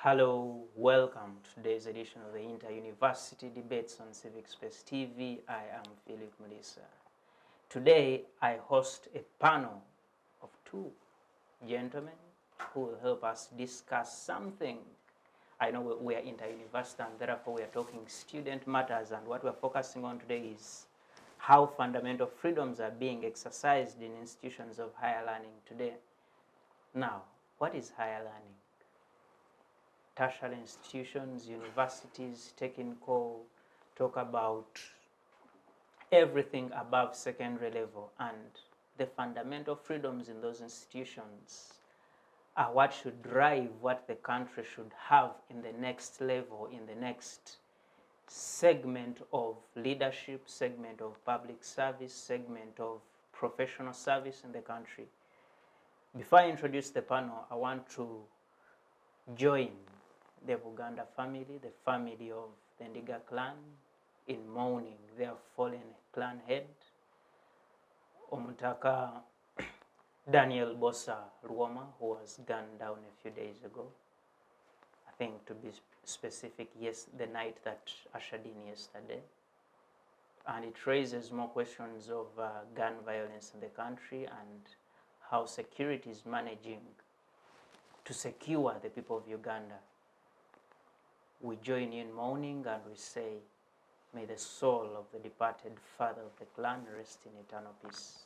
Hello, welcome to today's edition of the Inter-University Debates on Civic Space TV. I am Phillip Muliisa. Today, I host a panel of two gentlemen who will help us discuss something. I know we are inter-university and therefore we are talking student matters, and what we're focusing on today is how fundamental freedoms are being exercised in institutions of higher learning today. Now, what is higher learning? Tertiary institutions, universities, talk about everything above secondary level, and the fundamental freedoms in those institutions are what should drive what the country should have in the next level, in the next segment of leadership, segment of public service, segment of professional service in the country. Before I introduce the panel, I want to join the Buganda family, the family of the Ndiga clan, in mourning their fallen clan head, Omutaka Daniel Bosa Ruoma, who was gunned down a few days ago. I think, to be specific, yes, the night that ushered in yesterday. And it raises more questions of gun violence in the country and how security is managing to secure the people of Uganda. We join in mourning and we say, may the soul of the departed father of the clan rest in eternal peace.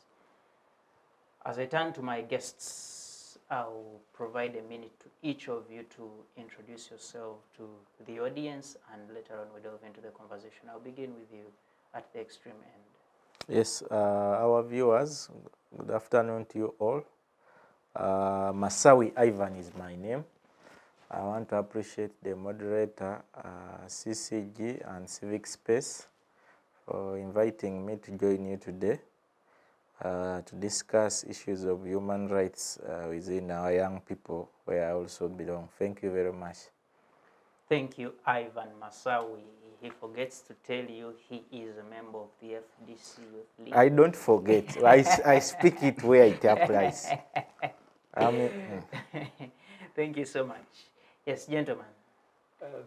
As I turn to my guests, I'll provide a minute to each of you to introduce yourself to the audience, and later on we delve into the conversation. I'll begin with you at the extreme end. Yes, our viewers, good afternoon to you all. Masawi Ivan is my name. I want to appreciate the moderator, CCG and Civic Space, for inviting me to join you today to discuss issues of human rights within our young people, where I also belong. Thank you very much. Thank you, Ivan Masawi. He forgets to tell you he is a member of the FDC Youth League. I don't forget. I speak it where it applies. Thank you so much. Yes, gentlemen.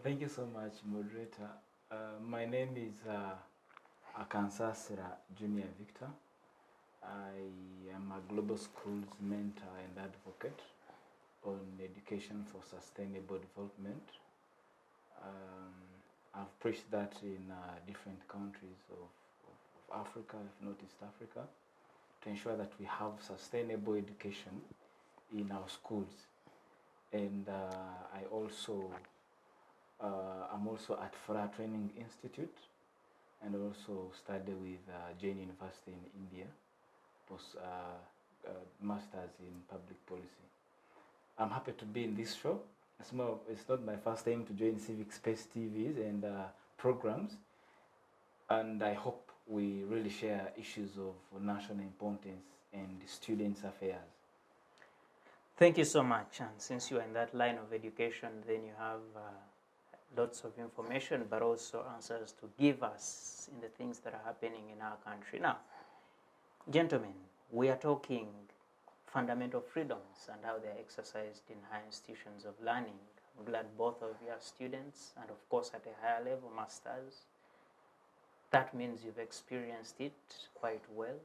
Thank you so much, moderator. My name is Akansasira Junior Victor. I am a global schools mentor and advocate on education for sustainable development. I've preached that in different countries of Africa, if not East Africa, to ensure that we have sustainable education in our schools. And I'm also at Fuhara Training Institute, and also study with Jain University in India, masters in public policy. I'm happy to be in this show. It's not my first time to join Civic Space TVs and programs, and I hope we really share issues of national importance and students' affairs. Thank you so much. And since you are in that line of education, then you have lots of information, but also answers to give us in the things that are happening in our country. Now, gentlemen, we are talking fundamental freedoms and how they are exercised in higher institutions of learning. I'm glad both of you are students, and of course at a higher level, masters. That means you've experienced it quite well.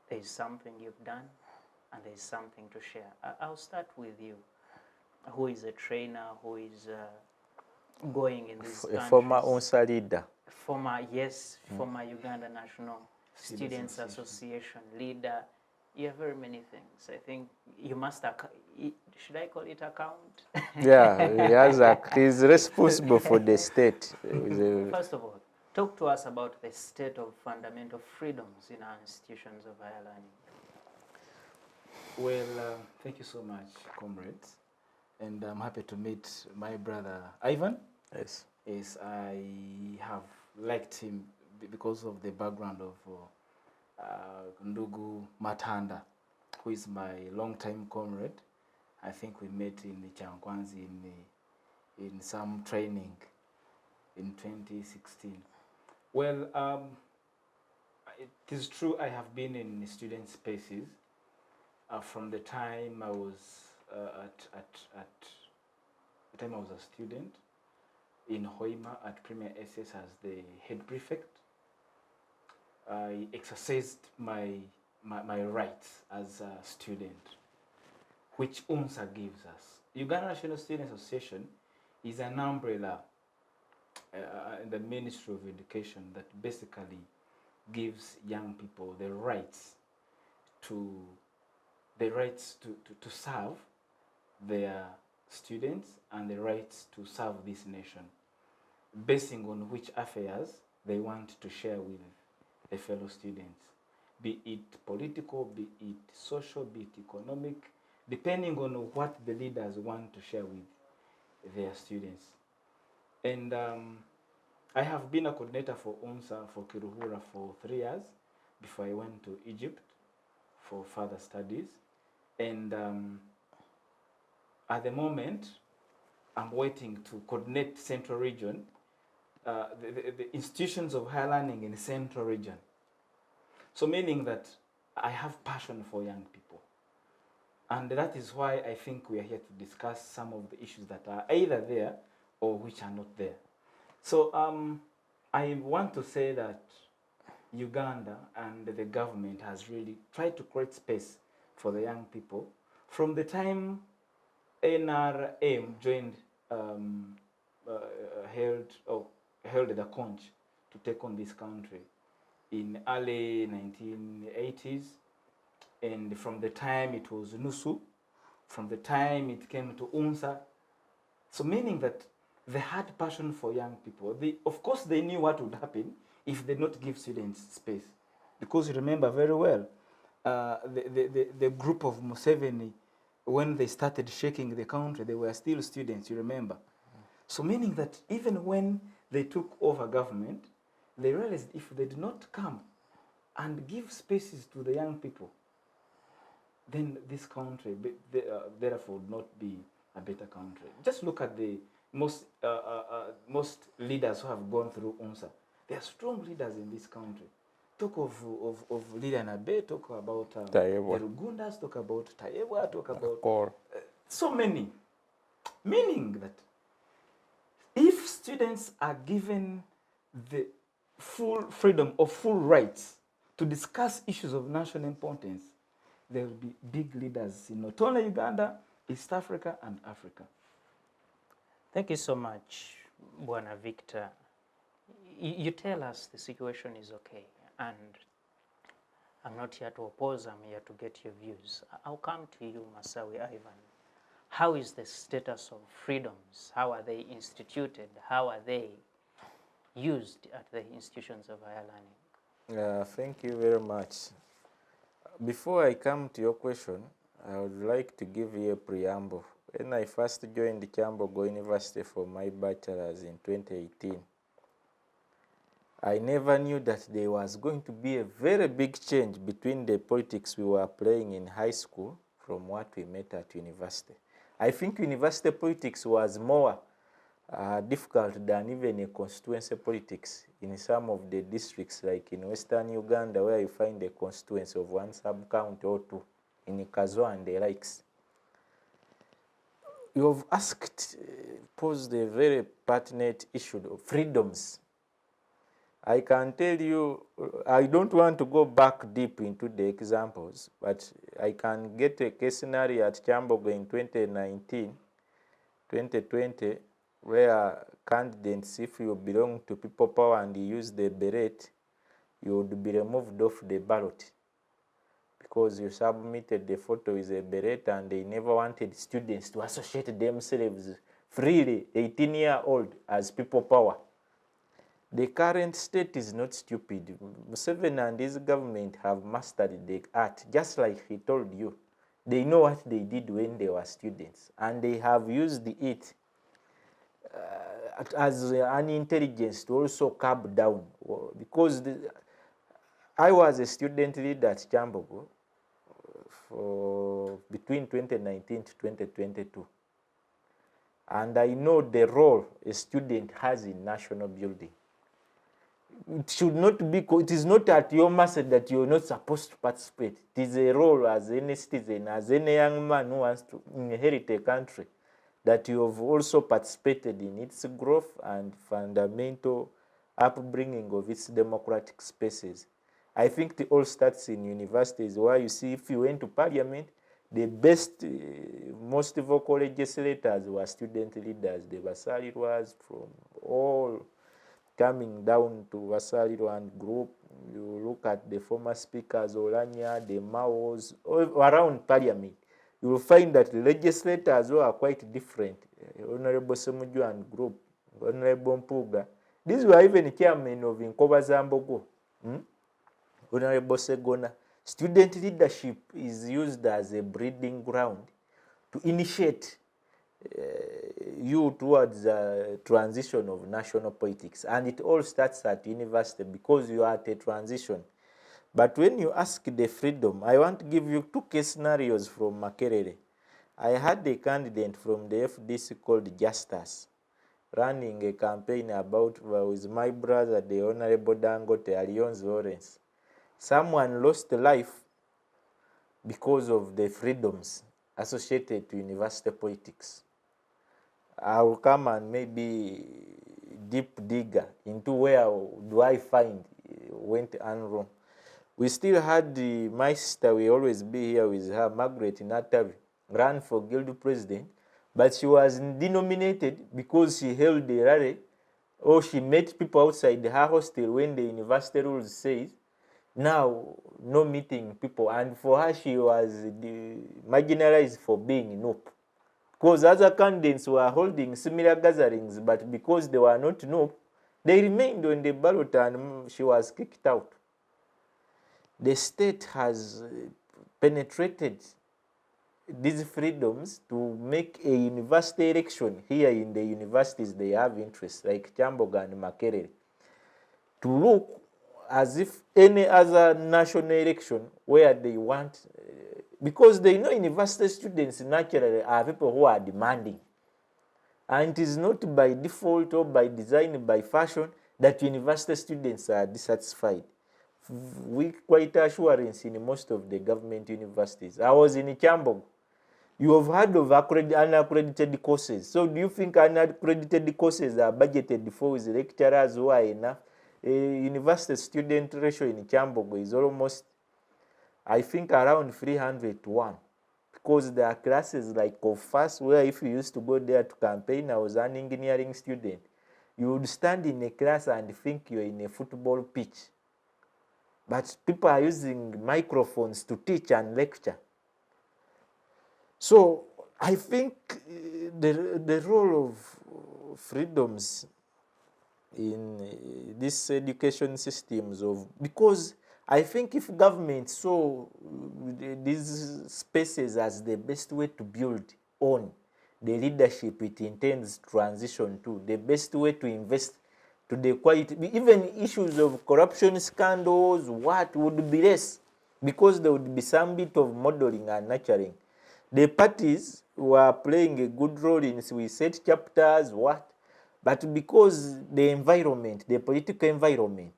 There is something you've done, and there's something to share. I'll start with you. Who is a trainer, who is going in this country? A former UNSA leader. Former Uganda National Students Association leader. You have very many things. I think you must, should I call it account? Yeah, he's responsible for the state. First of all, talk to us about the state of fundamental freedoms in our institutions of higher learning. Well, thank you so much, comrades. And I'm happy to meet my brother, Ivan. Yes. Yes, I have liked him because of the background of Ndugu Matanda, who is my long-time comrade. I think we met in the Chankwanzi in some training in 2016. Well, it is true I have been in student spaces from the time I was the time I was a student in Hoima at Premier SS as the head prefect. I exercised my rights as a student, which UNSA gives us. Uganda National Student Association is an umbrella in the Ministry of Education that basically gives young people the rights to serve their students and the rights to serve this nation, basing on which affairs they want to share with the fellow students, be it political, be it social, be it economic, depending on what the leaders want to share with their students. And I have been a coordinator for UNSA for Kiruhura for 3 years before I went to Egypt for further studies. And at the moment, I'm waiting to coordinate Central Region, the institutions of higher learning in the Central Region. So meaning that I have passion for young people. And that is why I think we are here to discuss some of the issues that are either there or which are not there. So I want to say that Uganda and the government has really tried to create space for the young people. From the time NRM joined, held the conch to take on this country in early 1980s, and from the time it was NUSU, from the time it came to UNSA, so meaning that they had passion for young people. Of course, they knew what would happen if they not give students space. Because you remember very well, the group of Museveni, when they started shaking the country, they were still students, you remember. So meaning that even when they took over government, they realized if they did not come and give spaces to the young people, then this country, therefore, would not be a better country. Just look at the most leaders who have gone through UNSA. They are strong leaders in this country. Talk of Leader Nabe, talk about the Rugundas, talk about Tayewa, talk about so many. Meaning that if students are given the full freedom or full rights to discuss issues of national importance, there will be big leaders in not only Uganda, East Africa, and Africa. Thank you so much, Bwana Victor. You tell us the situation is okay, and I'm not here to oppose, I'm here to get your views. I'll come to you, Masawi Ivan. How is the status of freedoms? How are they instituted? How are they used at the institutions of higher learning? Thank you very much. Before I come to your question, I would like to give you a preamble. When I first joined Kyambogo University for my bachelor's in 2018, I never knew that there was going to be a very big change between the politics we were playing in high school from what we met at university. I think university politics was more difficult than even a constituency politics in some of the districts, like in Western Uganda, where you find a constituency of one sub-county or two, in Kazo and the likes. You have posed a very pertinent issue of freedoms. I can tell you, I don't want to go back deep into the examples, but I can get a case scenario at Kyambogo in 2019, 2020, where candidates, if you belong to people power and you use the beret, you would be removed off the ballot because you submitted the photo with a beret and they never wanted students to associate themselves freely, 18-year-old, as people power. The current state is not stupid. Museveni and his government have mastered the art, just like he told you. They know what they did when they were students, and they have used it as an intelligence to also curb down. Because I was a student leader at Kyambogo for between 2019 to 2022. And I know the role a student has in national building. It should not be, it is not at your mercy that you're not supposed to participate. It is a role as any citizen, as any young man who wants to inherit a country. that you have also participated in its growth and fundamental upbringing of its democratic spaces. I think it all starts in universities, where you see if you went to parliament, the best, most vocal legislators were student leaders. The Vasalirwas from all coming down to Vasalirwan group. You look at the former speakers, Olanya, the Maos, around parliament. You will find that the legislators were quite different. Honorable Semujuan group, Honorable Mpuga. These were even chairmen of Nkoba Zambogo. Honorable Segona. Student leadership is used as a breeding ground to initiate you towards the transition of national politics. And it all starts at university because you are at a transition. But when you ask the freedom, I want to give you two case scenarios from Makerere. I had a candidate from the FDC called Justus running a campaign about with my brother, the Honorable Dangote Alliance Lawrence. Someone lost life because of the freedoms associated to university politics. I will come and maybe deep digger into where do I find went unwrong. We still had my sister, we always be here with her, Margaret Natavi, ran for guild president, but she was denominated because she held a rally or she met people outside her hostel when the university rules says, now no meeting people, and for her she was marginalized for being nope. Because other candidates were holding similar gatherings, but because they were not nope, they remained on the ballot and she was kicked out. The state has penetrated these freedoms to make a university election. Here in the universities, they have interests like Chamboga and Makerere to look as if any other national election where they want, because they know university students naturally are people who are demanding. And it is not by default or by design, by fashion, that university students are dissatisfied. With quite assurance in most of the government universities. I was in Chambogo. You have heard of unaccredited courses. So do you think unaccredited courses are budgeted for with lecturers who are enough? A university student ratio in Chambogo is almost, I think, around 300 to 1. Because there are classes like of first, where if you used to go there to campaign, I was an engineering student. You would stand in a class and think you're in a football pitch. But people are using microphones to teach and lecture. So I think the role of freedoms in these education systems because I think if government saw these spaces as the best way to build on the leadership it intends to transition to, the best way to invest to the quality, even issues of corruption scandals, what would be less, because there would be some bit of modeling and nurturing. The parties were playing a good role in, we set chapters, what, but because the environment, the political environment,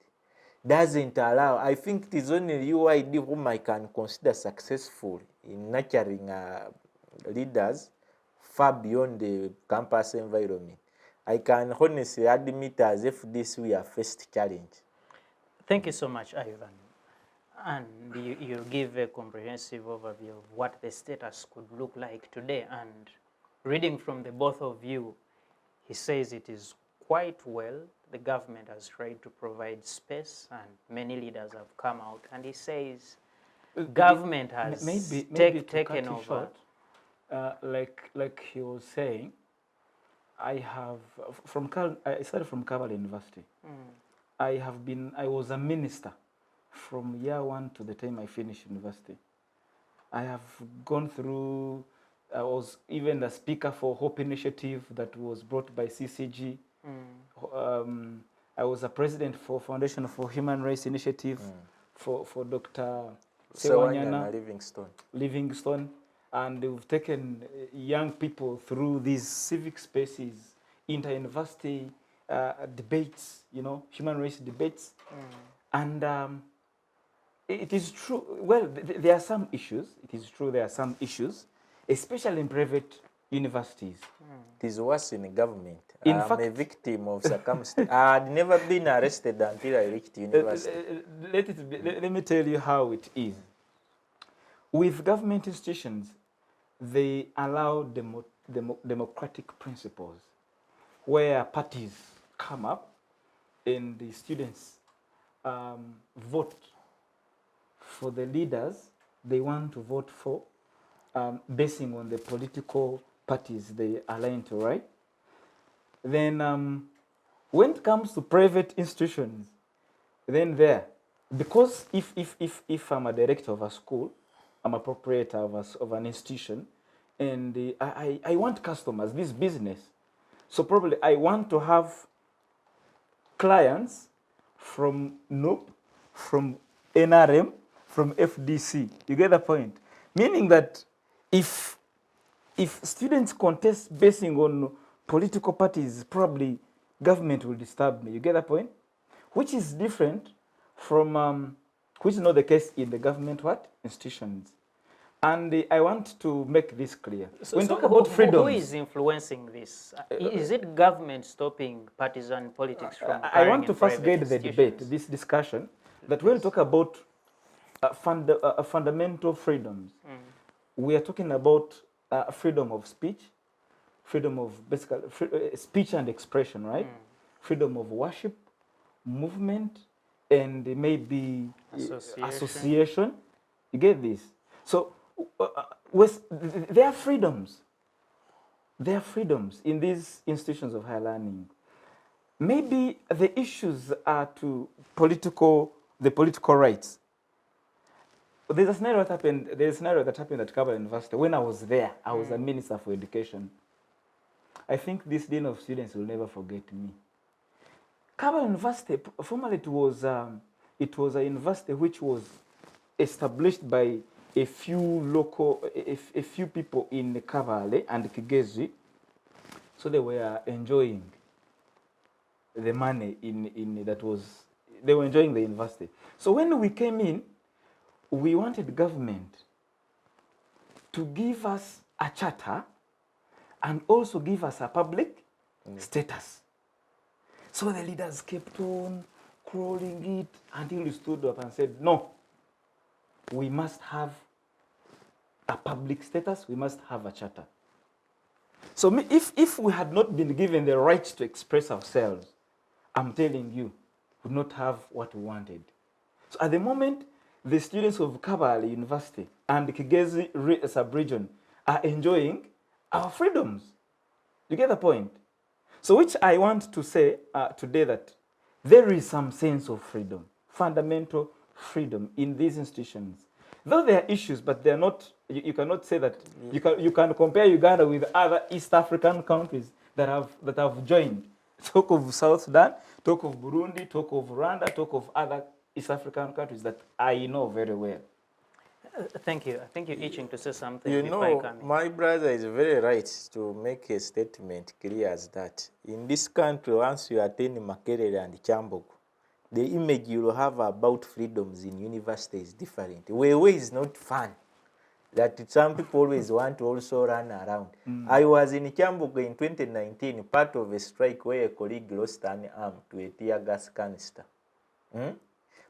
doesn't allow, I think it is only UID whom I can consider successful in nurturing leaders far beyond the campus environment. I can honestly admit as if this we are first challenge. Thank you so much, Ivan. And you give a comprehensive overview of what the status could look like today. And reading from the both of you, he says it is quite well. The government has tried to provide space and many leaders have come out. And he says government has maybe taken over. Short, like he was saying, I have I started from Kavala University. I was a minister from year 1 to the time I finished university. I have gone through, I was even the speaker for Hope Initiative that was brought by CCG. I was a president for Foundation for Human Rights Initiative for Dr. Sewanyana Livingstone. And we've taken young people through these civic spaces, inter-university debates, human rights debates. And it is true, well, there are some issues. It is true there are some issues, especially in private universities. It is worse in government. In I'm fact, a victim of circumstance. I had never been arrested until I reached university. let me tell you how it is. With government institutions, they allow democratic principles where parties come up and the students vote for the leaders they want to vote for, basing on the political parties they align to, right? Then when it comes to private institutions, then there, because if I'm a director of a school, I'm a proprietor of an institution, and I want customers, this business. So probably I want to have clients from NOP, from NRM, from FDC. You get the point? Meaning that if students contest basing on political parties, probably government will disturb me. You get the point? Which is different from, which is not the case in the government institutions. And I want to make this clear. When talk about freedom, who is influencing this? Is it government stopping partisan politics from occurring I want to in first private get the debate, this discussion, that when we talk about fundamental freedoms, we are talking about freedom of speech, freedom of basically speech and expression, right? Freedom of worship, movement, and maybe association. You get this? So there are freedoms. There are freedoms in these institutions of higher learning. Maybe the issues are to the political rights. There's a scenario that happened. There's a scenario that happened at Cadre University. When I was there, I was a minister for education. I think this dean of students will never forget me. Cadre University, formerly it was a university which was established by a few people in Kavale and Kigezi. So they were enjoying the money they were enjoying the university. So when we came in, we wanted government to give us a charter and also give us a public status. So the leaders kept on crawling it until we stood up and said, no, we must have a public status, we must have a charter. So if we had not been given the right to express ourselves, I'm telling you, we would not have what we wanted. So at the moment, the students of Kabale University and the Kigezi sub-region are enjoying our freedoms. You get the point? So which I want to say today that there is some sense of freedom, fundamental freedom in these institutions. Though there are issues, but they're not, you cannot say that, you can compare Uganda with other East African countries that have joined. Talk of South Sudan, talk of Burundi, talk of Rwanda, talk of other East African countries that I know very well. Thank you. I think you're itching to say something. You know, my brother is very right to make a statement clear as that. In this country, once you attend Makerere and Chambogo, the image you will have about freedoms in university is different. Wewe is not fun. That some people always want to also run around. I was in Chambogo in 2019, part of a strike where a colleague lost an arm to a tear gas canister.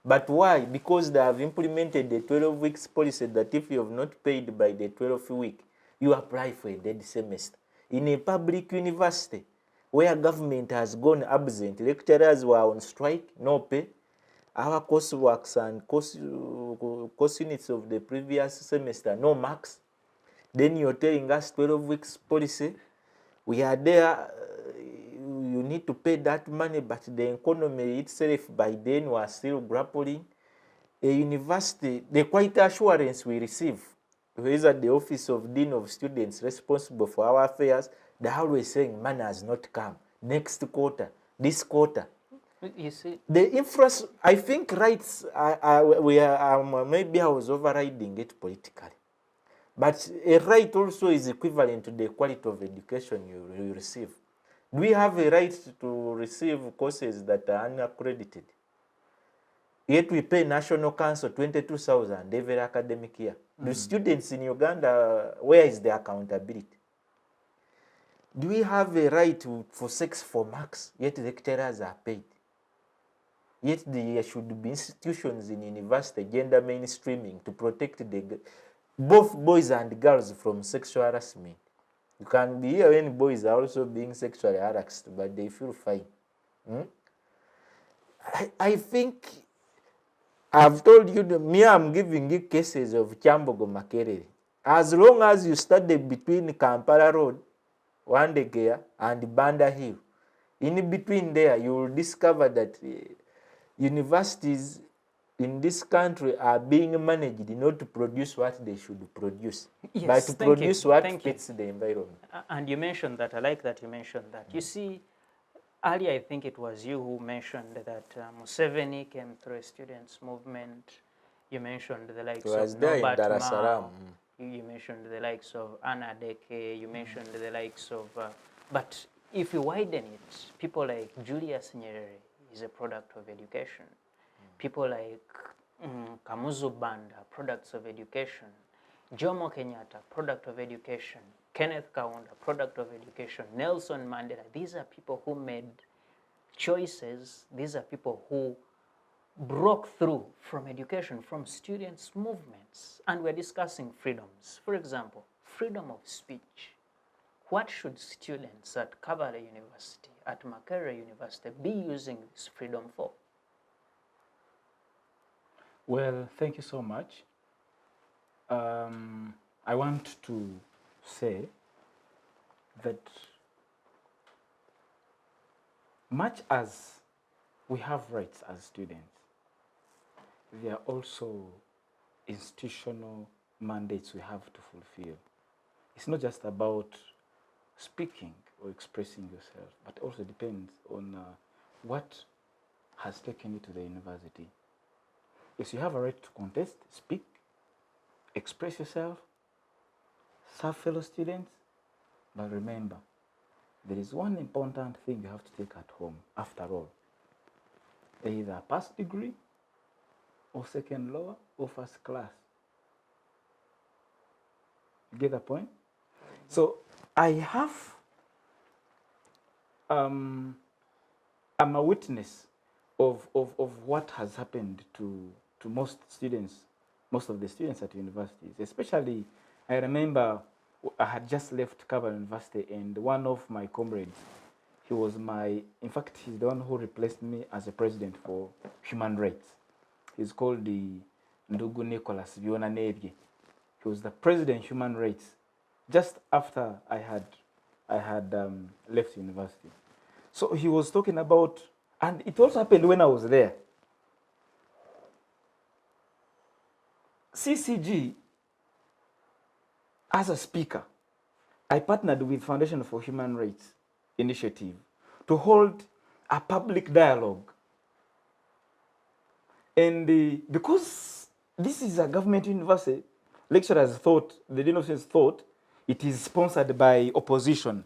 But why? Because they have implemented the 12 weeks policy that if you have not paid by the 12th week, you apply for a dead semester. In a public university, where government has gone absent, lecturers were on strike, no pay. Our courseworks and course units of the previous semester, no marks. Then you're telling us 12 weeks policy. We are there, you need to pay that money, but the economy itself by then was still grappling. A university, the quality assurance we receive, is at the Office of Dean of Students responsible for our affairs, they're always saying money has not come. Next quarter, this quarter. You see, the infrastructure, I think rights, maybe I was overriding it politically. But a right also is equivalent to the quality of education you receive. Do we have a right to receive courses that are unaccredited? Yet we pay National Council 22,000 every academic year. The students in Uganda, where is the accountability? Do we have a right for sex for marks, yet lecturers are paid? Yet there should be institutions in university, gender mainstreaming, to protect both boys and girls from sexual harassment. You can be here when boys are also being sexually harassed, but they feel fine. I think I've told you, me, I'm giving you cases of Kyambogo Makerere. As long as you study between Kampala Road, Wandegea, and Banda Hill, in between there, you will discover that universities in this country are being managed not to produce what they should produce, Yes, but to thank produce you, what thank you. fits the environment. And you mentioned that, I like that you mentioned that. You see, earlier I think it was you who mentioned that Museveni came through a students' movement. You mentioned the likes was of there in Norbert Dar es Salaam. Mao. You mentioned the likes of Anna Deke. You mentioned the likes of... but if you widen it, people like Julius Nyerere is a product of education. People like Kamuzu Banda, products of education. Jomo Kenyatta, product of education. Kenneth Kaunda, product of education. Nelson Mandela, these are people who made choices. These are people who broke through from education, from students' movements. And we're discussing freedoms. For example, freedom of speech. What should students at Kavala University, at Makerere University, be using this freedom for? Well, thank you so much. I want to say that much as we have rights as students, there are also institutional mandates we have to fulfill. It's not just about speaking or expressing yourself, but also depends on what has taken you to the university. Yes, you have a right to contest, speak, express yourself, serve fellow students, but remember, there is one important thing you have to take at home, after all. Either a past degree, or second lower, or first class. You get the point? So I have, I'm a witness of what has happened to most students, most of the students at universities. Especially, I remember I had just left Kavala University, and one of my comrades, he was in fact, he's the one who replaced me as a president for human rights. He's called the Ndugu Nicholas Viona Nebye. He was the president human rights just after I had left university. So he was talking about, and it also happened when I was there. CCG, as a speaker, I partnered with Foundation for Human Rights Initiative to hold a public dialogue. And because this is a government university, lecturers thought, the Dean of Science thought, it is sponsored by opposition.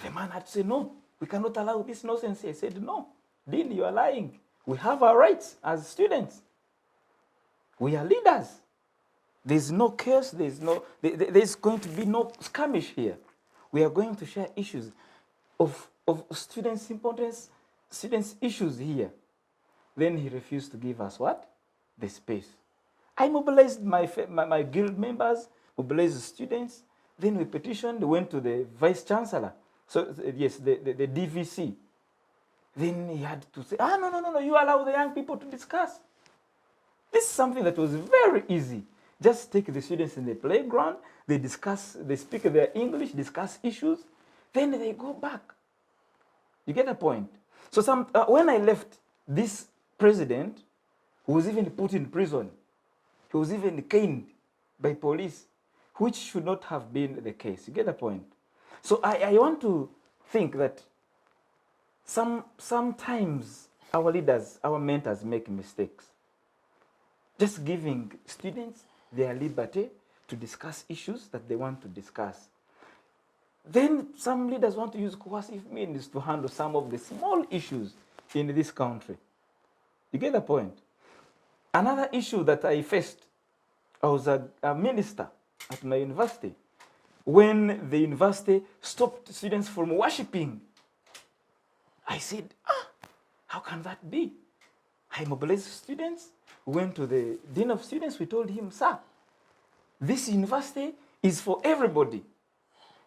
The man had to say, no, we cannot allow this nonsense. I said, no, Dean, you are lying. We have our rights as students. We are leaders. There's no curse, there's going to be no skirmish here. We are going to share issues of students' importance, students' issues here. Then he refused to give us what? The space. I mobilized my guild members, mobilized the students. Then we petitioned, went to the vice chancellor. So yes, the DVC. Then he had to say, no, you allow the young people to discuss. This is something that was very easy. Just take the students in the playground, they discuss, they speak their English, discuss issues, then they go back. You get the point? So when I left, this president was even put in prison. He was even caned by police, which should not have been the case. You get the point? So I want to think that sometimes our leaders, our mentors make mistakes. Just giving students their liberty to discuss issues that they want to discuss. Then some leaders want to use coercive means to handle some of the small issues in this country. You get the point? Another issue that I faced, I was a minister at my university. when the university stopped students from worshipping. I said, how can that be? I mobilized students, went to the dean of students, we told him, sir, this university is for everybody.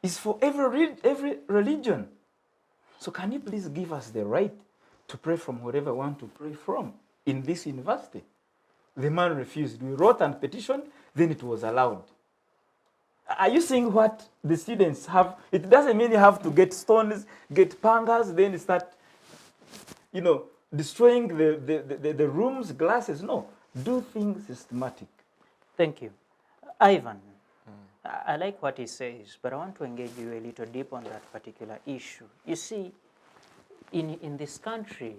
It's for every religion. So can you please give us the right to pray from wherever we want to pray from in this university? The man refused. We wrote and petitioned, then it was allowed. Are you seeing what the students have? It doesn't mean you have to get stones, get pangas, then start, destroying the rooms, glasses. No, do things systematic. Thank you. Ivan, I like what he says, but I want to engage you a little deep on that particular issue. You see, in this country,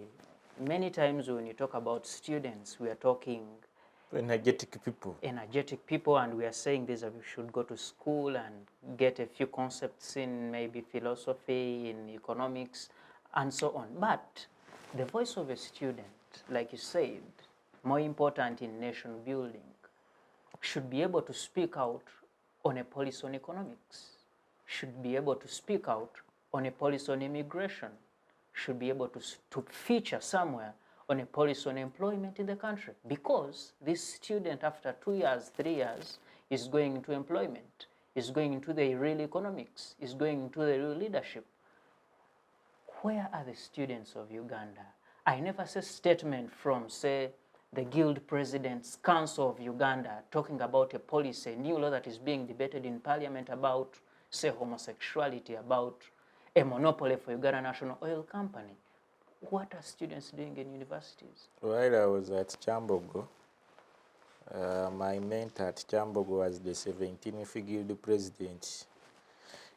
many times when you talk about students, we are talking energetic people, and we are saying this, we should go to school and get a few concepts in maybe philosophy, in economics, and so on. But the voice of a student, like you said, more important in nation building, should be able to speak out on a policy on economics, should be able to speak out on a policy on immigration, should be able to feature somewhere on a policy on employment in the country, because this student after 2 years, 3 years is going into employment, is going into the real economics, is going into the real leadership. Where are the students of Uganda? I never see a statement from, say, the Guild President's Council of Uganda talking about a policy, a new law that is being debated in Parliament about, say, homosexuality, about a monopoly for Uganda National Oil Company. What are students doing in universities? While I was at Kyambogo, my mentor at Kyambogo was the 17th Guild President,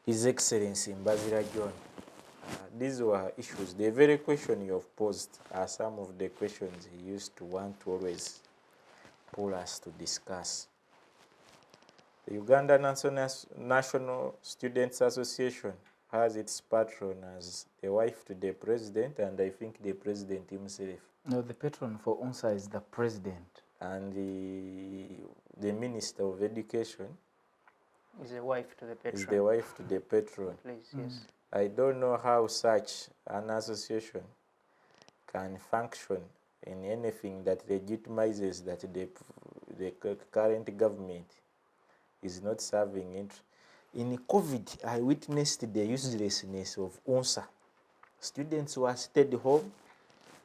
His Excellency Mbazira John. These were issues. The very question you have posed are some of the questions he used to want to always pull us to discuss. The Uganda National Students Association has its patron as the wife to the president, and I think the president himself. No, the patron for UNSA is the president. And the Minister of Education Is the wife to the patron. is the wife to the patron. Please, yes. I don't know how such an association can function in anything that legitimizes that the current government is not serving it. In COVID, I witnessed the uselessness of UNSA. Students were stayed home.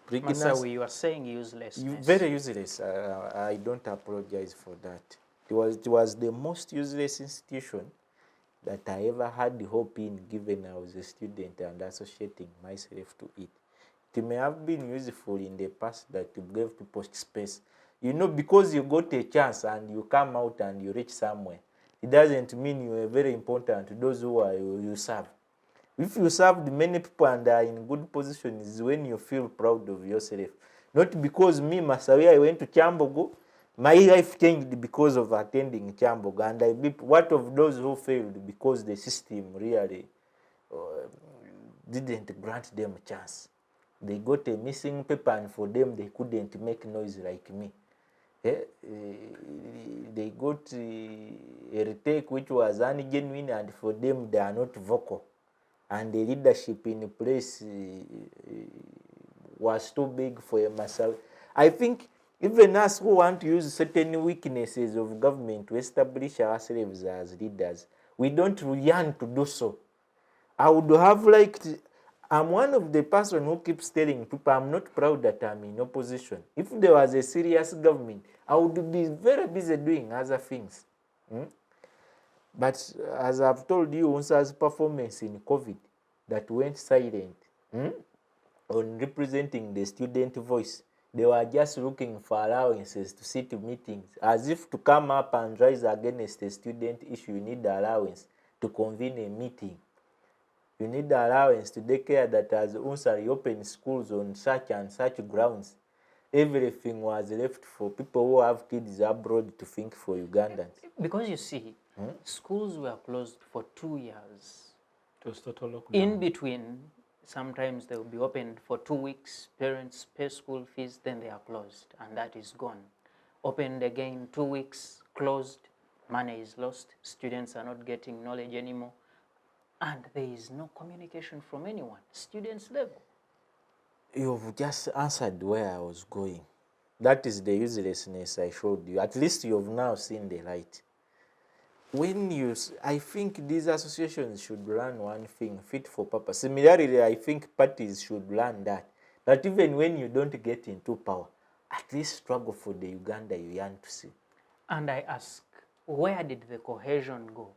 Masawi, you are saying uselessness. Very useless. I don't apologize for that. It was the most useless institution that I ever had hope in, given I was a student and associating myself to it. It may have been useful in the past that you gave people space. Because you got a chance and you come out and you reach somewhere, it doesn't mean you are very important to those who you serve. If you served many people and are in good positions, is when you feel proud of yourself. Not because me, Masawi, I went to Kyambogo, my life changed because of attending Kyambogo, and what of those who failed because the system really didn't grant them a chance. They got a missing paper, and for them they couldn't make noise like me. They got a retake which was ungenuine, and for them they are not vocal. And the leadership in place was too big for a Masawi. I think even us who want to use certain weaknesses of government to establish ourselves as leaders, we don't yearn to do so. I would have liked, I'm one of the person who keeps telling people I'm not proud that I'm in opposition. If there was a serious government, I would be very busy doing other things. But as I've told you, UNSA's performance in COVID that went silent on representing the student voice, they were just looking for allowances to sit in meetings, as if to come up and rise against a student issue, you need allowance to convene a meeting. You need allowance to take care that as UNSA reopened schools on such and such grounds, everything was left for people who have kids abroad to think for Ugandans. Because you see, schools were closed for 2 years. It was total lockdown. In between, sometimes they will be opened for 2 weeks, parents pay school fees, then they are closed, and that is gone. Opened again 2 weeks, closed, money is lost, students are not getting knowledge anymore, and there is no communication from anyone, students level. You've just answered where I was going. That is the uselessness I showed you. At least you've now seen the light. I think these associations should learn one thing, fit for purpose. Similarly, I think parties should learn that even when you don't get into power, at least struggle for the Uganda you yearn to see. And I ask, where did the cohesion go?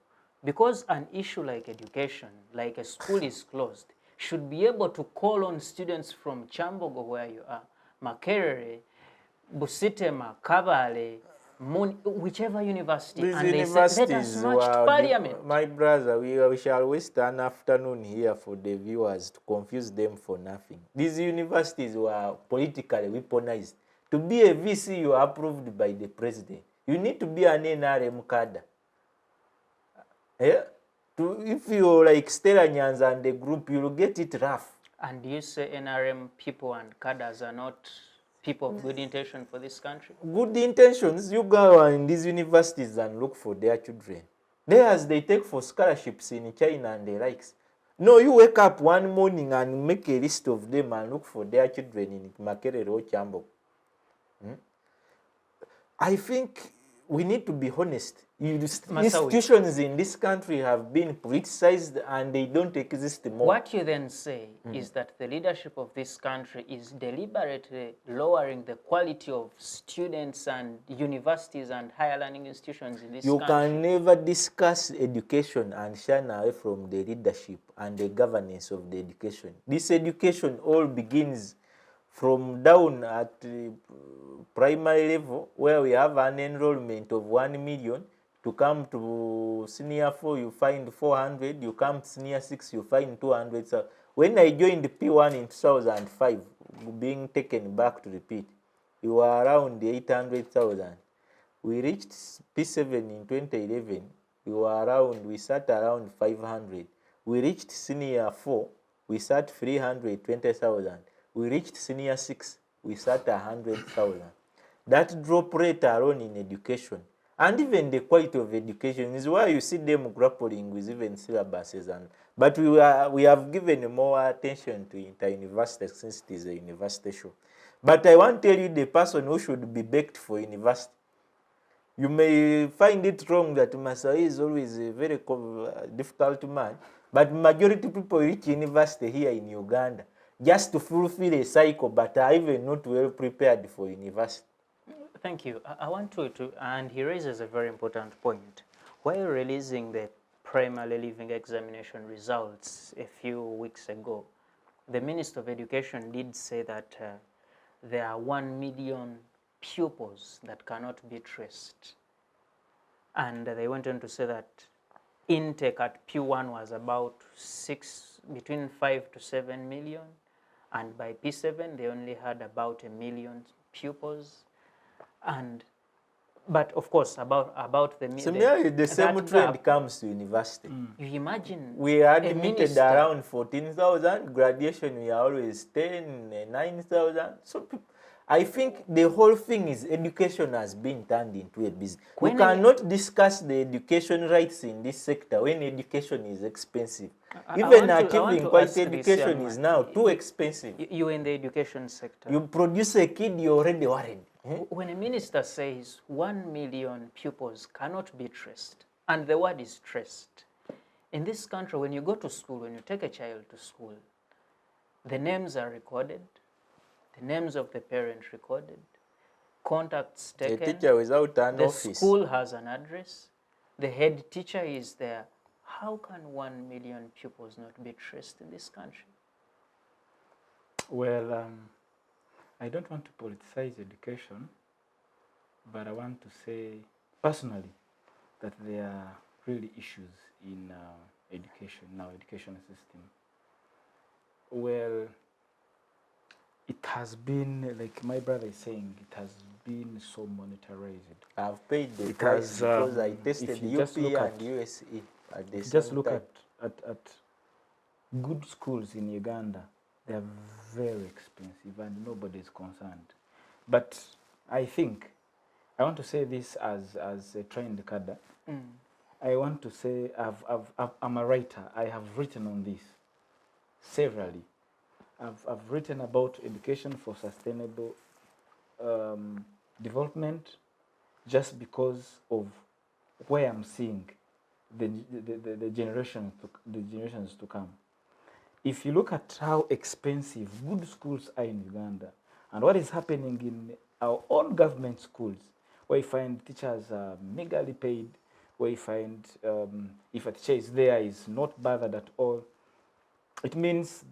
Because an issue like education, like a school is closed, should be able to call on students from Chambogo, where you are, Makerere, Busitema, Kabale, whichever university, These and they said, let us march to parliament. My brother, we shall waste an afternoon here for the viewers to confuse them for nothing. These universities were politically weaponized. To be a VC, you are approved by the president. You need to be an NRM cadre. Yeah? If you like Stella Nyanza and the group, you'll get it rough. And you say NRM people and cadres are not people of good intention for this country? Good intentions, you go in these universities and look for their children. Theirs they take for scholarships in China and the likes. No, you wake up one morning and make a list of them and look for their children in Makerere or Chambo. I think we need to be honest. Institutions in this country have been politicized and they don't exist more. What you then say is that the leadership of this country is deliberately lowering the quality of students and universities and higher learning institutions in this country. You can never discuss education and shun away from the leadership and the governance of the education. This education all begins from down at primary level, where we have an enrollment of 1 million. To come to senior 4, you find 400. You come to senior 6, you find 200. So when I joined P1 in 2005, being taken back to repeat, we were around 800,000. We reached P7 in 2011. We sat around 500. We reached senior 4, we sat 320,000. We reached senior 6, we sat 100,000. That drop rate alone in education, and even the quality of education, is why you see them grappling with even syllabuses. But we have given more attention to inter-university since it is a university show. But I want to tell you the person who should be baked for university. You may find it wrong that Masawi is always a very difficult man, but majority people reach university here in Uganda just to fulfill a cycle, but are even not well prepared for university. Thank you. I want to, and he raises a very important point. While releasing the primary leaving examination results a few weeks ago, the Minister of Education did say that there are 1 million pupils that cannot be traced. And they went on to say that intake at P1 was about between 5 to 7 million. And by P7, they only had about 1 million pupils. But of course, about the similarly, the same trend comes to university. You imagine we are admitted around 14,000. Graduation, we are always 10, 9,000. So I think the whole thing is education has been turned into a business. We cannot discuss the education rights in this sector when education is expensive. Even achieving quality education is now too expensive. You in the education sector. You produce a kid, you're already worried. When a minister says 1 million pupils cannot be traced, and the word is traced, in this country, when you go to school, when you take a child to school, the names are recorded, the names of the parent recorded, contacts taken, the teacher without an office. The school has an address, the head teacher is there. How can 1 million pupils not be traced in this country? Well, I don't want to politicize education, but I want to say personally that there are really issues in education, in our education system. Well, it has been, like my brother is saying, it has been so monetarized. I've paid the price because I tested UP and USE at the same time. Just look at good schools in Uganda. They are very expensive and nobody is concerned. But I think I want to say this as a trained cadre. I want to say I'm a writer. I have written on this severally. I've written about education for sustainable development just because of where I'm seeing the generations to come. If you look at how expensive good schools are in Uganda and what is happening in our own government schools, where you find teachers are meagerly paid, where you find if a teacher is there is not bothered at all, it means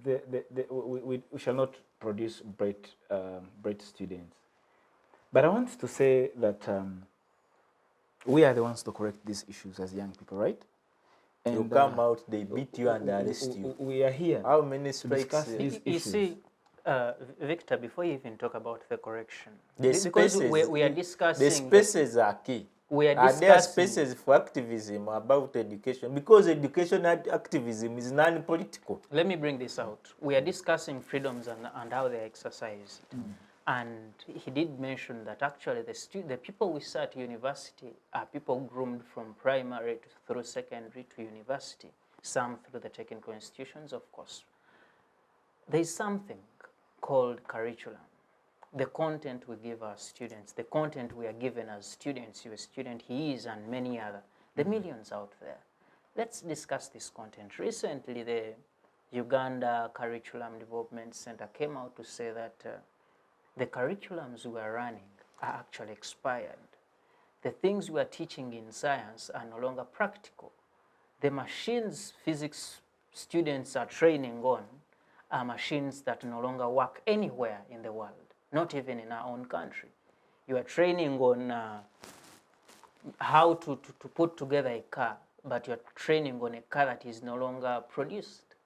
we shall not produce bright students. But I want to say that we are the ones to correct these issues as young people, right? And you come out, they beat you and arrest you. We are here. How many to discuss strikes? these You issues. see, Victor, before you even talk about the correction, The because spaces, we are discussing the spaces are key. we are Are there discussing spaces for activism about education? Because education activism is non-political. Let me bring this out. We are discussing freedoms and how they are exercised. And he did mention that actually the people we see at university are people groomed from primary through secondary to university, some through the technical institutions, of course. There is something called curriculum. The content we give our students, the content we are given as students, you're a student, he is, and many other, the millions out there. Let's discuss this content. Recently, the Uganda Curriculum Development Center came out to say that the curriculums we are running are actually expired. The things we are teaching in science are no longer practical. The machines physics students are training on are machines that no longer work anywhere in the world, not even in our own country. You are training on how to put together a car, but you're training on a car that is no longer produced.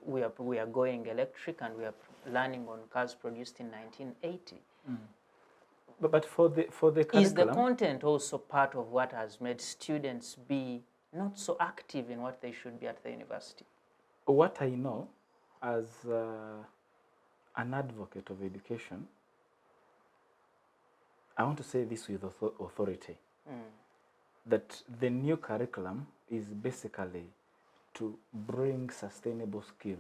We are going electric, and we are learning on cars produced in 1980. But for the curriculum, Is the content also part of what has made students be not so active in what they should be at the university? what I know as an advocate of education, I want to say this with authority, that the new curriculum is basically to bring sustainable skills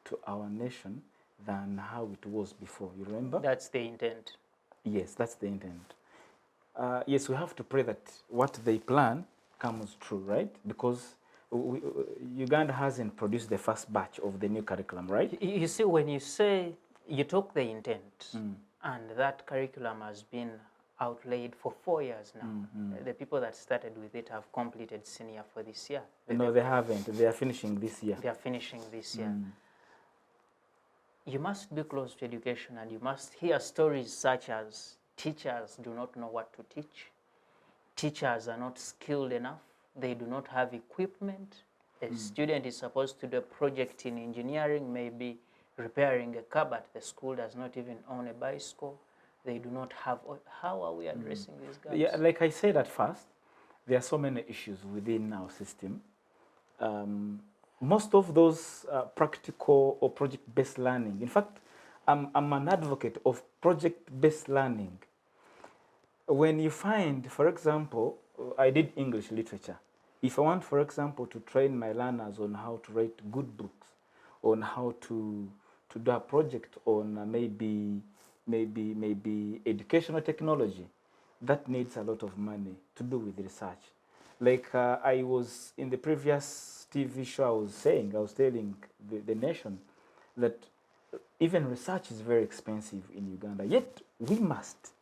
to our nation than how it was before. You remember? That's the intent. Yes, that's the intent. Yes, we have to pray that what they plan comes true, right? Because Uganda hasn't produced the first batch of the new curriculum, right? You see, when you say you took the intent, and that curriculum has been outlaid for 4 years now. The people that started with it have completed senior for this year. No, they haven't. They are finishing this year. They are finishing this year. You must be close to education, and you must hear stories such as teachers do not know what to teach. Teachers are not skilled enough. They do not have equipment. A student is supposed to do a project in engineering, maybe repairing a car, but the school does not even own a bicycle. They do not have. How are we addressing these gaps? Yeah, like I said at first, there are so many issues within our system. Most of those practical or project-based learning. In fact, I'm an advocate of project-based learning. When you find, for example, I did English literature. If I want, for example, to train my learners on how to write good books, on how to do a project on maybe educational technology, that needs a lot of money to do with research. Like I was in the previous TV show, I was telling the nation that even research is very expensive in Uganda. Yet we must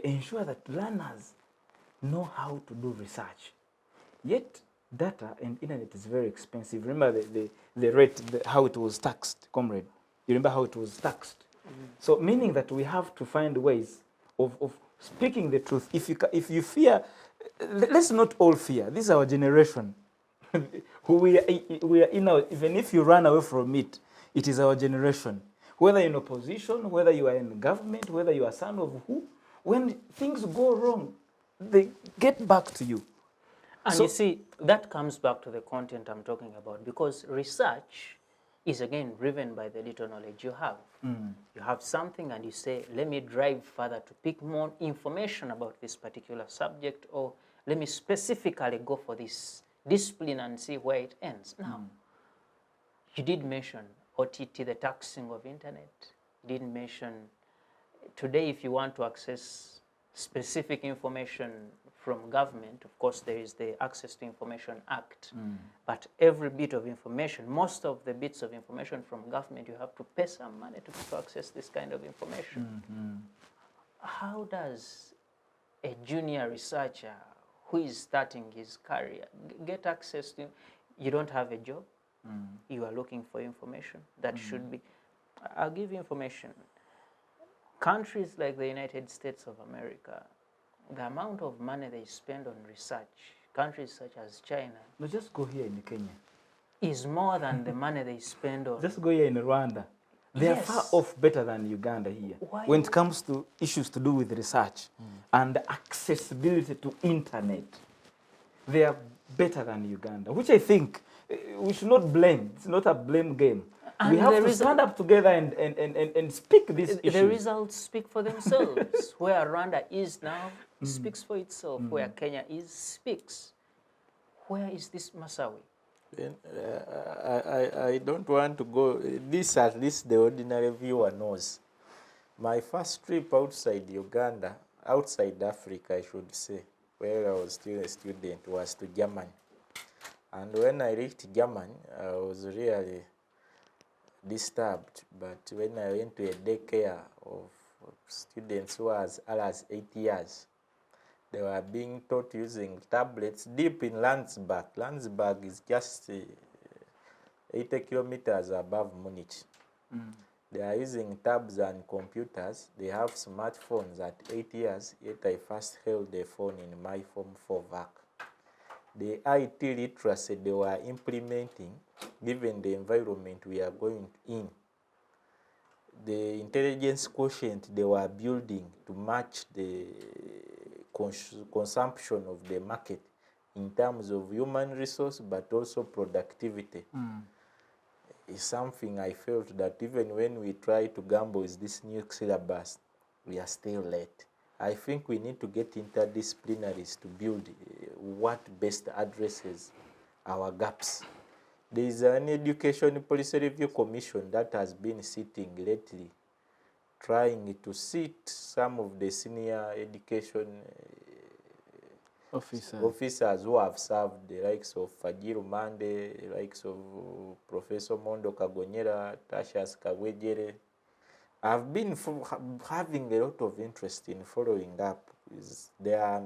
ensure that learners know how to do research. Yet data and internet is very expensive. Remember the rate, how it was taxed, comrade. You remember how it was taxed? So meaning that we have to find ways of speaking the truth. If you fear, let's not all fear. This is our generation. we are in our, even if you run away from it, it is our generation. Whether in opposition, whether you are in government, whether you are son of who, when things go wrong, they get back to you. And you see, that comes back to the content I'm talking about, because research is again driven by the little knowledge you have. You have something and you say, let me drive further to pick more information about this particular subject, or let me specifically go for this discipline and see where it ends. Now, you did mention OTT, the taxing of internet. You did mention today if you want to access specific information from government, of course there is the Access to Information Act, but every bit of information, most of the bits of information from government, you have to pay some money to access this kind of information. How does a junior researcher who is starting his career get access to, you don't have a job, you are looking for information that should be, I'll give you information. Countries like the United States of America, the amount of money they spend on research, countries such as China, No, just go here in Kenya. is more than the money they spend on. Just go here in Rwanda. They are far off better than Uganda here. Why When it comes to issues to do with research and accessibility to internet, they are better than Uganda, which I think we should not blame. It's not a blame game. And we have to stand up together and speak these issues. The results speak for themselves. Where Rwanda is now speaks for itself. Where Kenya is speaks. Where is this Masawi? I don't want to go, this at least the ordinary viewer knows. My first trip outside Uganda, outside Africa I should say, where I was still a student, was to Germany. And when I reached Germany, I was really disturbed. But when I went to a daycare of students who were as old as 8 years, they were being taught using tablets deep in Landsberg. Landsberg is just 80 kilometers above Munich. They are using tabs and computers. They have smartphones at 8 years, yet I first held a phone in my Form 4 VAC. The IT literacy they were implementing, given the environment we are going in, the intelligence quotient they were building to match the consumption of the market in terms of human resource but also productivity is something I felt that even when we try to gamble with this new syllabus, we are still late. I think we need to get interdisciplinaries to build what best addresses our gaps. There is an Education Policy Review Commission that has been sitting lately, trying to sit some of the senior education officers who have served, the likes of Fajiru Mande, the likes of Professor Mondo Kagonyera, Tashas Kagwejere. I've been having a lot of interest in following up their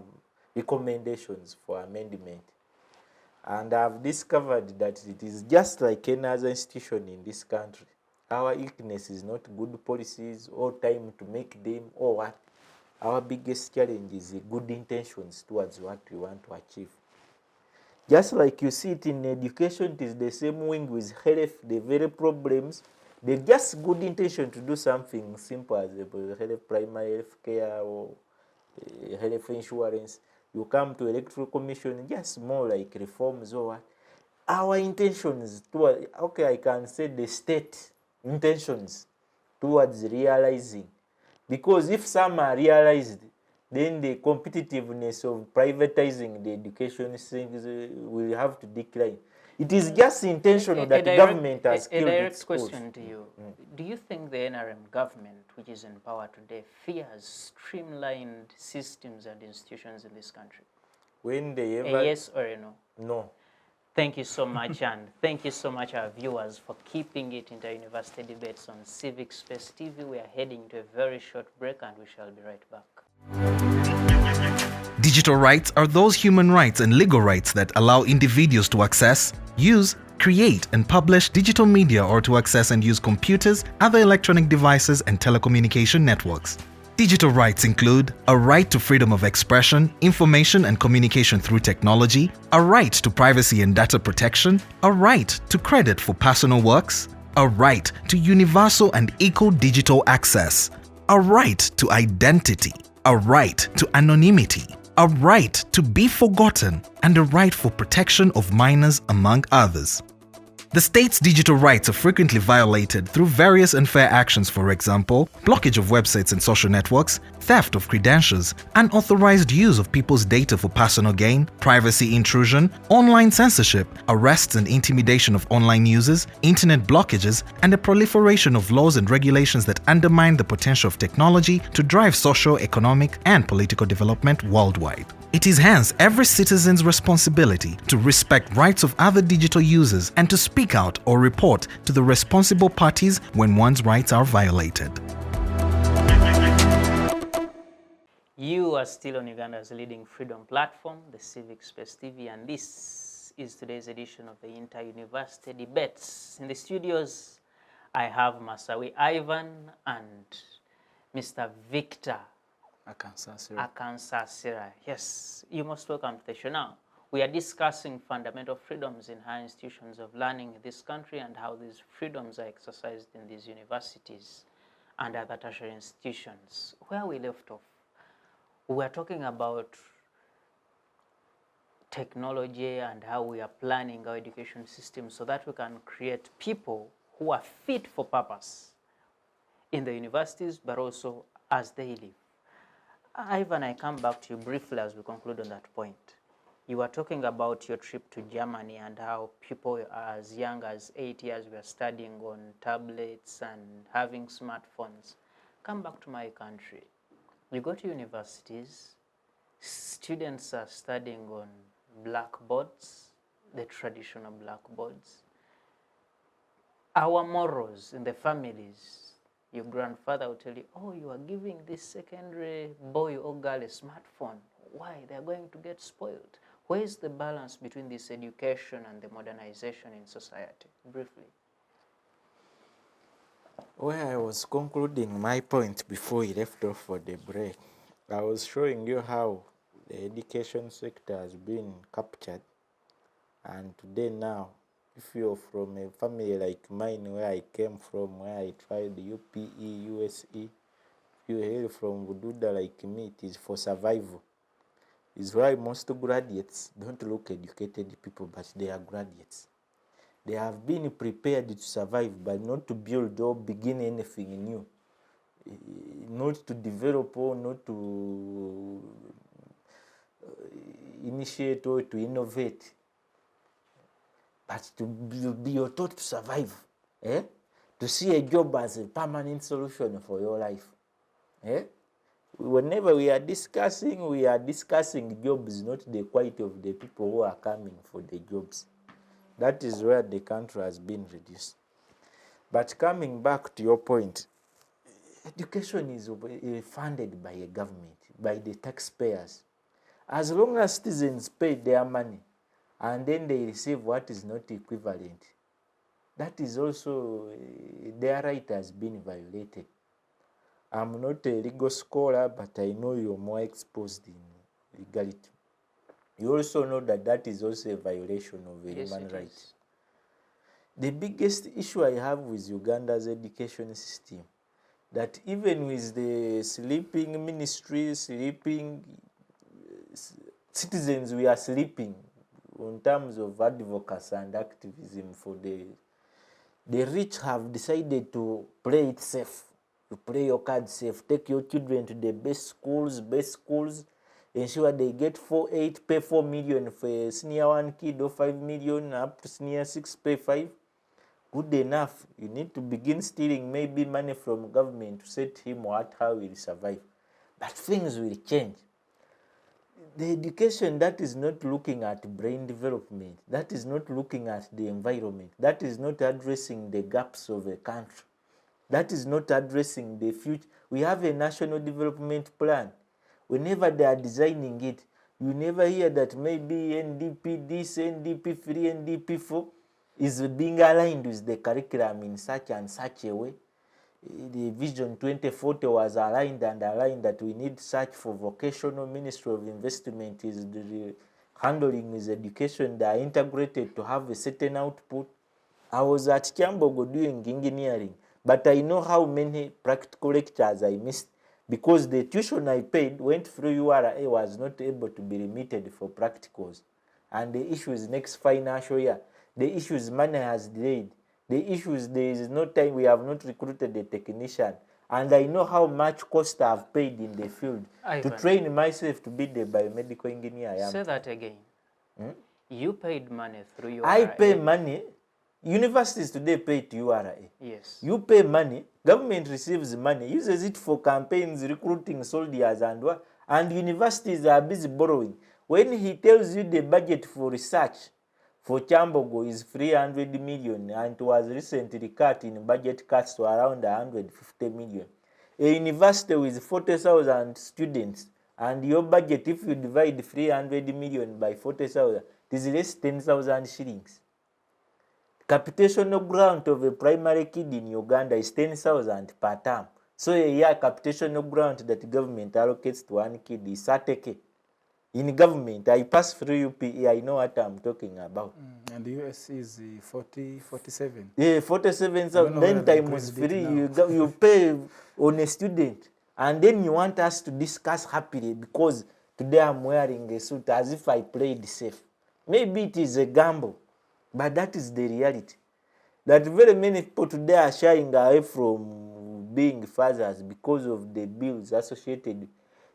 recommendations for amendment. And I've discovered that it is just like any other institution in this country. Our weakness is not good policies or time to make them or what. Our biggest challenge is good intentions towards what we want to achieve. Just like you see it in education, it is the same wing with health, the very problems. They're just good intention to do something simple as health, primary health care or health insurance. You come to electoral commission, just more like reforms or what. Our intentions towards, okay, I can say the state intentions towards realizing. Because if some are realized, then the competitiveness of privatizing the education things will have to decline. It is just intentional that government has killed its schools. A direct question to you. Do you think the NRM government, which is in power today, fears streamlined systems and institutions in this country? When they A yes or a no? No. Thank you so much, and thank you so much, our viewers, for keeping it inter-university debates on Civic Space TV. We are heading to a very short break, and we shall be right back. Digital rights are those human rights and legal rights that allow individuals to access, use, create, and publish digital media or to access and use computers, other electronic devices, and telecommunication networks. Digital rights include a right to freedom of expression, information and communication through technology, a right to privacy and data protection, a right to credit for personal works, a right to universal and equal digital access, a right to identity, a right to anonymity, a right to be forgotten, and a right for protection of minors, among others. The state's digital rights are frequently violated through various unfair actions, for example, blockage of websites and social networks, theft of credentials, unauthorized use of people's data for personal gain, privacy intrusion, online censorship, arrests and intimidation of online users, internet blockages, and the proliferation of laws and regulations that undermine the potential of technology to drive social, economic, and political development worldwide. It is hence every citizen's responsibility to respect rights of other digital users and to speak out or report to the responsible parties when one's rights are violated. You are still on Uganda's leading freedom platform, the Civic Space TV, and this is today's edition of the Inter-University Debates. In the studios, I have Masawi Ivan and Mr. Victor Akansasira. Yes, you most welcome to the show. Now, we are discussing fundamental freedoms in higher institutions of learning in this country and how these freedoms are exercised in these universities and other tertiary institutions. Where we left off, we were talking about technology and how we are planning our education system so that we can create people who are fit for purpose in the universities, but also as they live. Ivan, I come back to you briefly as we conclude on that point. You were talking about your trip to Germany and how people as young as 8 years were studying on tablets and having smartphones. Come back to my country. You go to universities, students are studying on blackboards, the traditional blackboards. Our morals in the families, your grandfather will tell you, oh, you are giving this secondary boy or girl a smartphone. Why? They're going to get spoiled. Where is the balance between this education and the modernization in society? Briefly. Where I was concluding my point before we left off for the break, I was showing you how the education sector has been captured, and today now, if you're from a family like mine where I came from, where I tried UPE, USE, if you hail from Bududa like me, it is for survival. It's why most graduates don't look educated people, but they are graduates. They have been prepared to survive, but not to build or begin anything new. Not to develop or not to initiate or to innovate, but to be taught to survive. To see a job as a permanent solution for your life. Whenever we are discussing jobs, not the quality of the people who are coming for the jobs. That is where the country has been reduced. But coming back to your point, education is funded by a government, by the taxpayers. As long as citizens pay their money and then they receive what is not equivalent, that is also, their right has been violated. I'm not a legal scholar, but I know you're more exposed in legality. You also know that that is also a violation of a human right. The biggest issue I have with Uganda's education system, that even with the sleeping ministry, sleeping citizens, we are sleeping in terms of advocacy and activism for the rich have decided to play it safe, to play your card safe. Take your children to the best schools, ensure they get 4-8, pay 4 million for a senior 1 kid, or 5 million up to senior 6, pay 5. Good enough. You need to begin stealing maybe money from government to set him how he will survive. But things will change. The education that is not looking at brain development, that is not looking at the environment, that is not addressing the gaps of a country, that is not addressing the future. We have a national development plan. Whenever they are designing it, you never hear that maybe NDP this, NDP 3, NDP 4 is being aligned with the curriculum in such and such a way. The Vision 2040 was aligned that we need search for vocational Ministry of Investment is handling with education. They are integrated to have a certain output. I was at Kyambogo doing engineering, but I know how many practical lectures I missed because the tuition I paid went through URA was not able to be remitted for practicals. And the issue is next financial year. The issue is money has delayed. The issue is there is no time, we have not recruited a technician. And I know how much cost I've paid in the field to train myself to be the biomedical engineer I am. Say that again. You paid money through your I pay money. Universities today pay to URA. Yes. You pay money. Government receives money, uses it for campaigns, recruiting soldiers and what. And universities are busy borrowing. When he tells you the budget for research for Chambogo is 300 million and it was recently cut in budget cuts to around 150 million. A university with 40,000 students and your budget, if you divide 300 million by 40,000, it is less 10,000 shillings. Capitational grant of a primary kid in Uganda is 10,000 per term. So a year capitational grant that government allocates to one kid is 30K. In government, I pass through UPE, I know what I'm talking about. And the US is 47. Yeah, 47,000. Then times 3, you pay on a student. And then you want us to discuss happily because today I'm wearing a suit as if I played safe. Maybe it is a gamble, but that is the reality. That very many people today are shying away from being fathers because of the bills associated.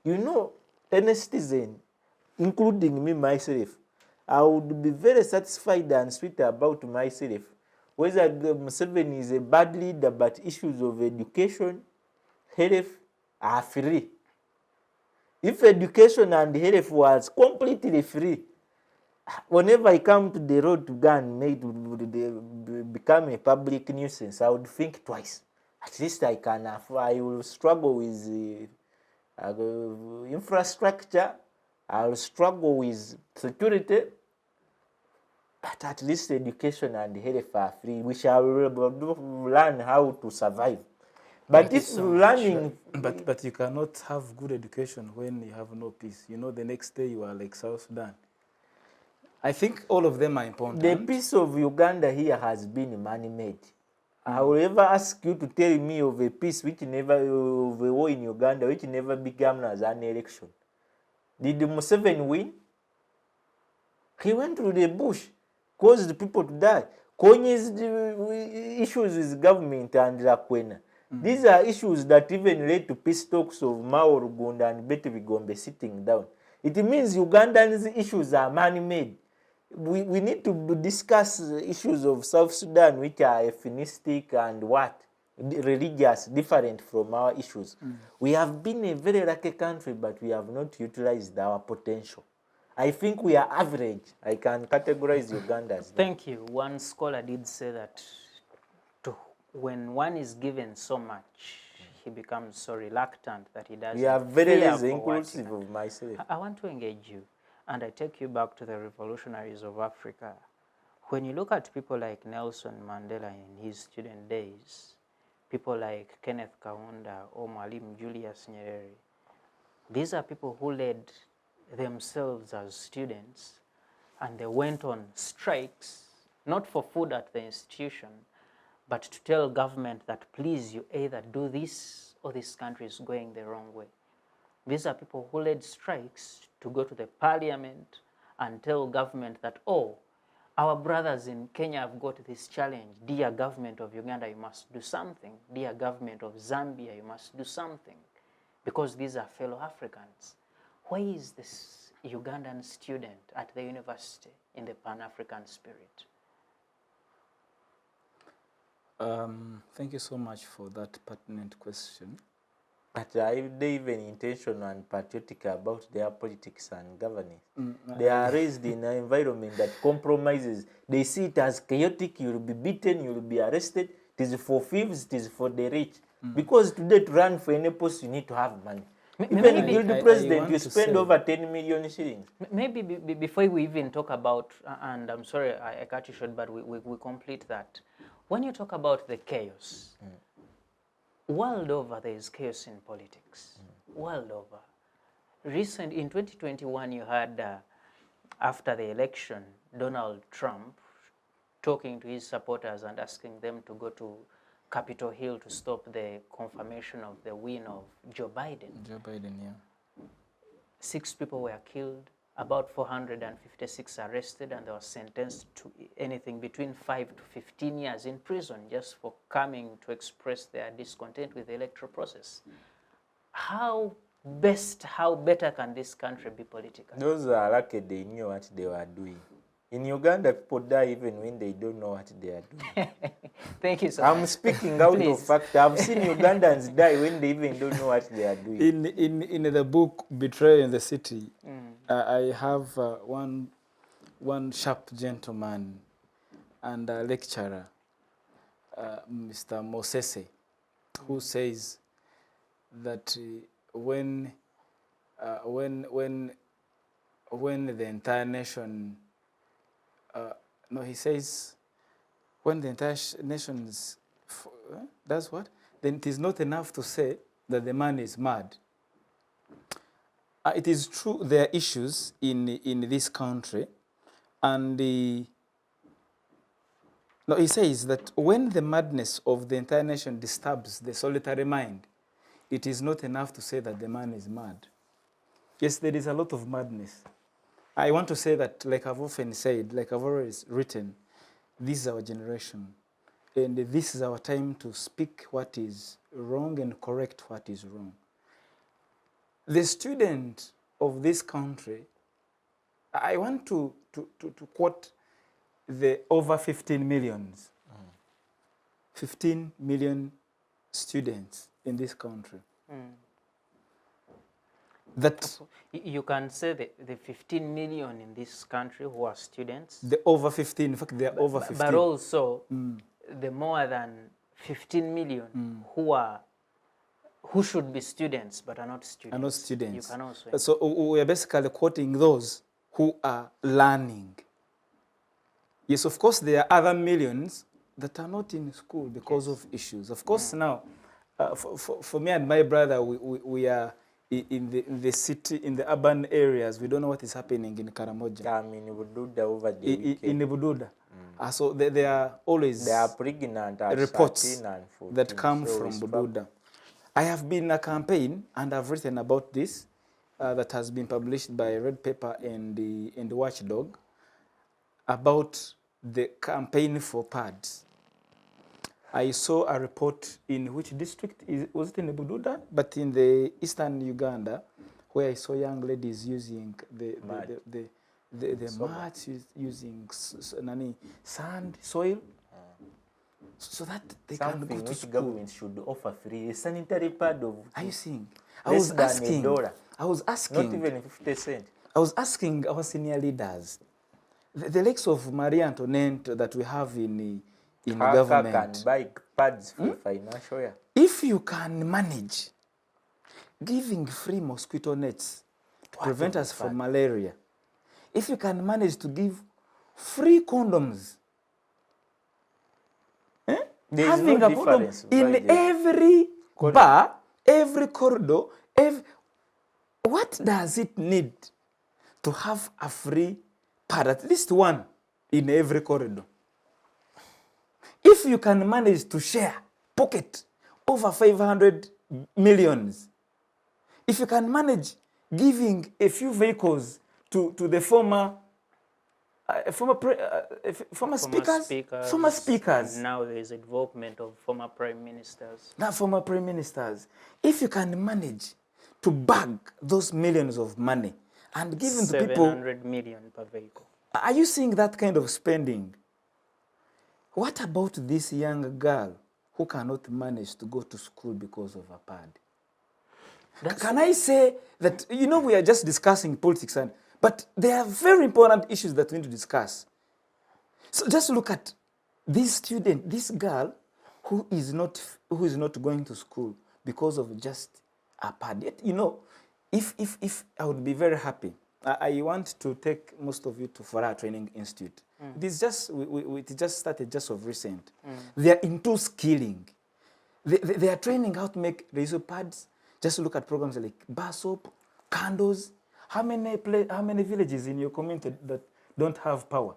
You know, any citizen, including me myself, I would be very satisfied and sweet about myself whether Museveni is a bad leader, but issues of education, health are free. If education and health was completely free, whenever I come to the road to go and become a public nuisance, I would think twice. At least I can afford, I will struggle with infrastructure, I will struggle with security, but at least education and health are free. We shall learn how to survive. But if learning... But you cannot have good education when you have no peace. You know, the next day you are like South Sudan. I think all of them are important. The peace of Uganda here has been man-made. I will ever ask you to tell me of a peace which never, of a war in Uganda which never began as an election. Did Museveni win? He went to the bush, caused people to die. Konye's issues with government and Rakwena. These are issues that even led to peace talks of Mao Rugunda and Betty Bigombe sitting down. It means Ugandans' issues are man-made. We need to discuss issues of South Sudan which are ethnistic and religious, different from our issues. We have been a very lucky country, but we have not utilized our potential. I think we are average. I can categorize Uganda as that. Thank you. One scholar did say that when one is given so much, he becomes so reluctant that he doesn't. We are very inclusive of myself. I want to engage you, and I take you back to the revolutionaries of Africa. When you look at people like Nelson Mandela in his student days, people like Kenneth Kaunda or Mwalimu Julius Nyerere, these are people who led themselves as students, and they went on strikes, not for food at the institution, but to tell government that, please, you either do this or this country is going the wrong way. These are people who led strikes to go to the parliament and tell government that, oh, our brothers in Kenya have got this challenge. Dear government of Uganda, you must do something. Dear government of Zambia, you must do something. Because these are fellow Africans. Why is this Ugandan student at the university in the Pan-African spirit? Thank you so much for that pertinent question. But are they even intentional and patriotic about their politics and governance? They are raised in an environment that compromises. They see it as chaotic, you will be beaten, you will be arrested. It is for thieves, it is for the rich. Because today to run for any post, you need to have money. Even the president, you spend over 10 million shillings. Maybe before we even talk about, and I'm sorry I cut you short, but we complete that. When you talk about the chaos, world over there is chaos in politics, world over. In 2021, you had, after the election, Donald Trump talking to his supporters and asking them to go to Capitol Hill to stop the confirmation of the win of Joe Biden. Joe Biden, yeah. 6 people were killed, about 456 arrested, and they were sentenced to anything between 5 to 15 years in prison just for coming to express their discontent with the electoral process. How better can this country be politically? Those are lucky they knew what they were doing. In Uganda, people die even when they don't know what they are doing. Thank you so much. I'm speaking out of fact. I've seen Ugandans die when they even don't know what they are doing. In the book Betrayal in the City, I have one sharp gentleman and a lecturer, Mr. Mosese, who says that when the entire nation, he says, when the entire nation is, that's what? Then it is not enough to say that the man is mad. It is true there are issues in this country, and he says that when the madness of the entire nation disturbs the solitary mind, it is not enough to say that the man is mad. Yes, there is a lot of madness. I want to say that, like I've often said, like I've always written, this is our generation, and this is our time to speak what is wrong and correct what is wrong. The student of this country, I want to quote the over 15 millions. 15 million students in this country. That you can say the 15 million in this country who are students. The over 15, in fact, they are over 15. But also the more than 15 million who should be students but are not students. Are not students. You can also. So we are basically quoting those who are learning. Yes, of course, there are other millions that are not in school because of issues. Of course, now, for me and my brother, we are in the city, in the urban areas. We don't know what is happening in Karamoja. I'm in Bududa over the weekend. In Bududa. So there are always pregnant at reports 13 and 14, that come so from Bududa. I have been in a campaign, and I've written about this, that has been published by Red Paper and the Watchdog, about the campaign for pads. I saw a report in which district, was it in Bududa? But in the eastern Uganda, where I saw young ladies using the mats, using sand, soil, so that they can go to school. Government should offer free a sanitary pad of. Are you seeing? Less than $1. I was asking. Not even 50 cents. I was asking our senior leaders, the likes of Marie Antoinette that we have in government. Can buy pads for financial year. If you can manage giving free mosquito nets to prevent us from malaria, if you can manage to give free condoms, having no a condom in every corridor. bar, every corridor, what does it need to have a free pad, at least one in every corridor? If you can manage to share, pocket, over 500 millions, if you can manage giving a few vehicles to the former speakers. And now there is involvement of former prime ministers. Not former prime ministers. If you can manage to bag those millions of money and give them to people. 700 million per vehicle. Are you seeing that kind of spending? What about this young girl who cannot manage to go to school because of a pad? Can I say that, we are just discussing politics, but there are very important issues that we need to discuss. So just look at this student, this girl who is not going to school because of just a pad. Yet, if I would be very happy, I want to take most of you to Fuhara Training Institute. It is just it just started just of recent. They are into skilling. They are training how to make razor pads. Just look at programs like bar soap, candles. How many villages in your community that don't have power?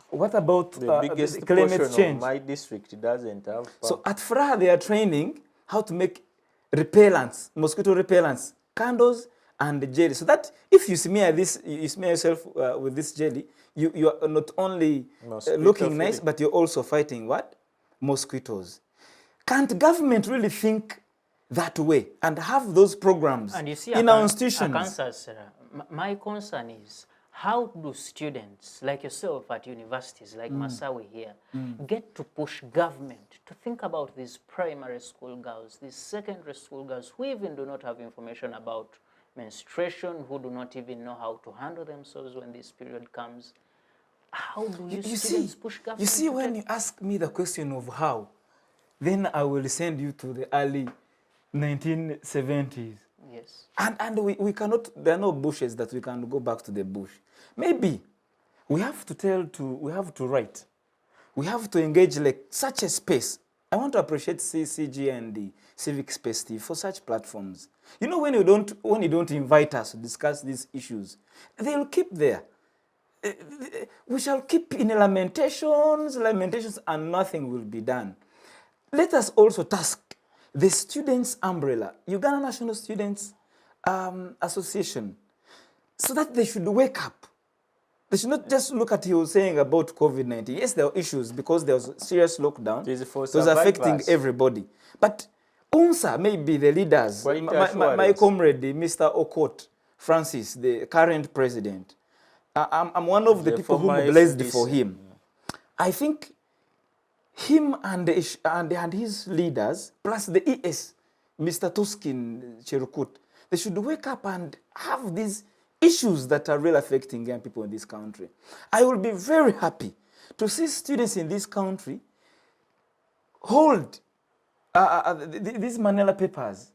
What about the biggest climate portion change? of my district doesn't have power. So at Fuhara they are training how to make repellents, mosquito repellents, candles, and the jelly. So that if you smear this, you smear yourself with this jelly, you are not only looking nice, but you're also fighting what? Mosquitoes. Can't government really think that way and have those programs And you see, in our institutions? Akansasira, my concern is, how do students like yourself at universities like Masawi here get to push government to think about these primary school girls, these secondary school girls who even do not have information about menstruation, who do not even know how to handle themselves when this period comes? How do you students push government? You see, when you ask me the question of how, then I will send you to the early 1970s. Yes. And we cannot, there are no bushes that we can go back to the bush. Maybe we have to write. We have to engage like such a space. I want to appreciate CCG and the Civic Space TV for such platforms. You know, when you don't invite us to discuss these issues, they'll keep there. We shall keep in lamentations, and nothing will be done. Let us also task the students' umbrella, Uganda National Students Association, so that they should wake up. They should not just look at you saying about COVID-19. Yes, there are issues because there was a serious lockdown. It was affecting everybody. But UNSA, maybe the leaders, my comrade, Mr. Okot Francis, the current president, I'm one of the people who mobilized for him. I think him and his leaders, plus the ES, Mr. Tuskin Cherukut, they should wake up and have these issues that are really affecting young people in this country. I will be very happy to see students in this country hold these Manila papers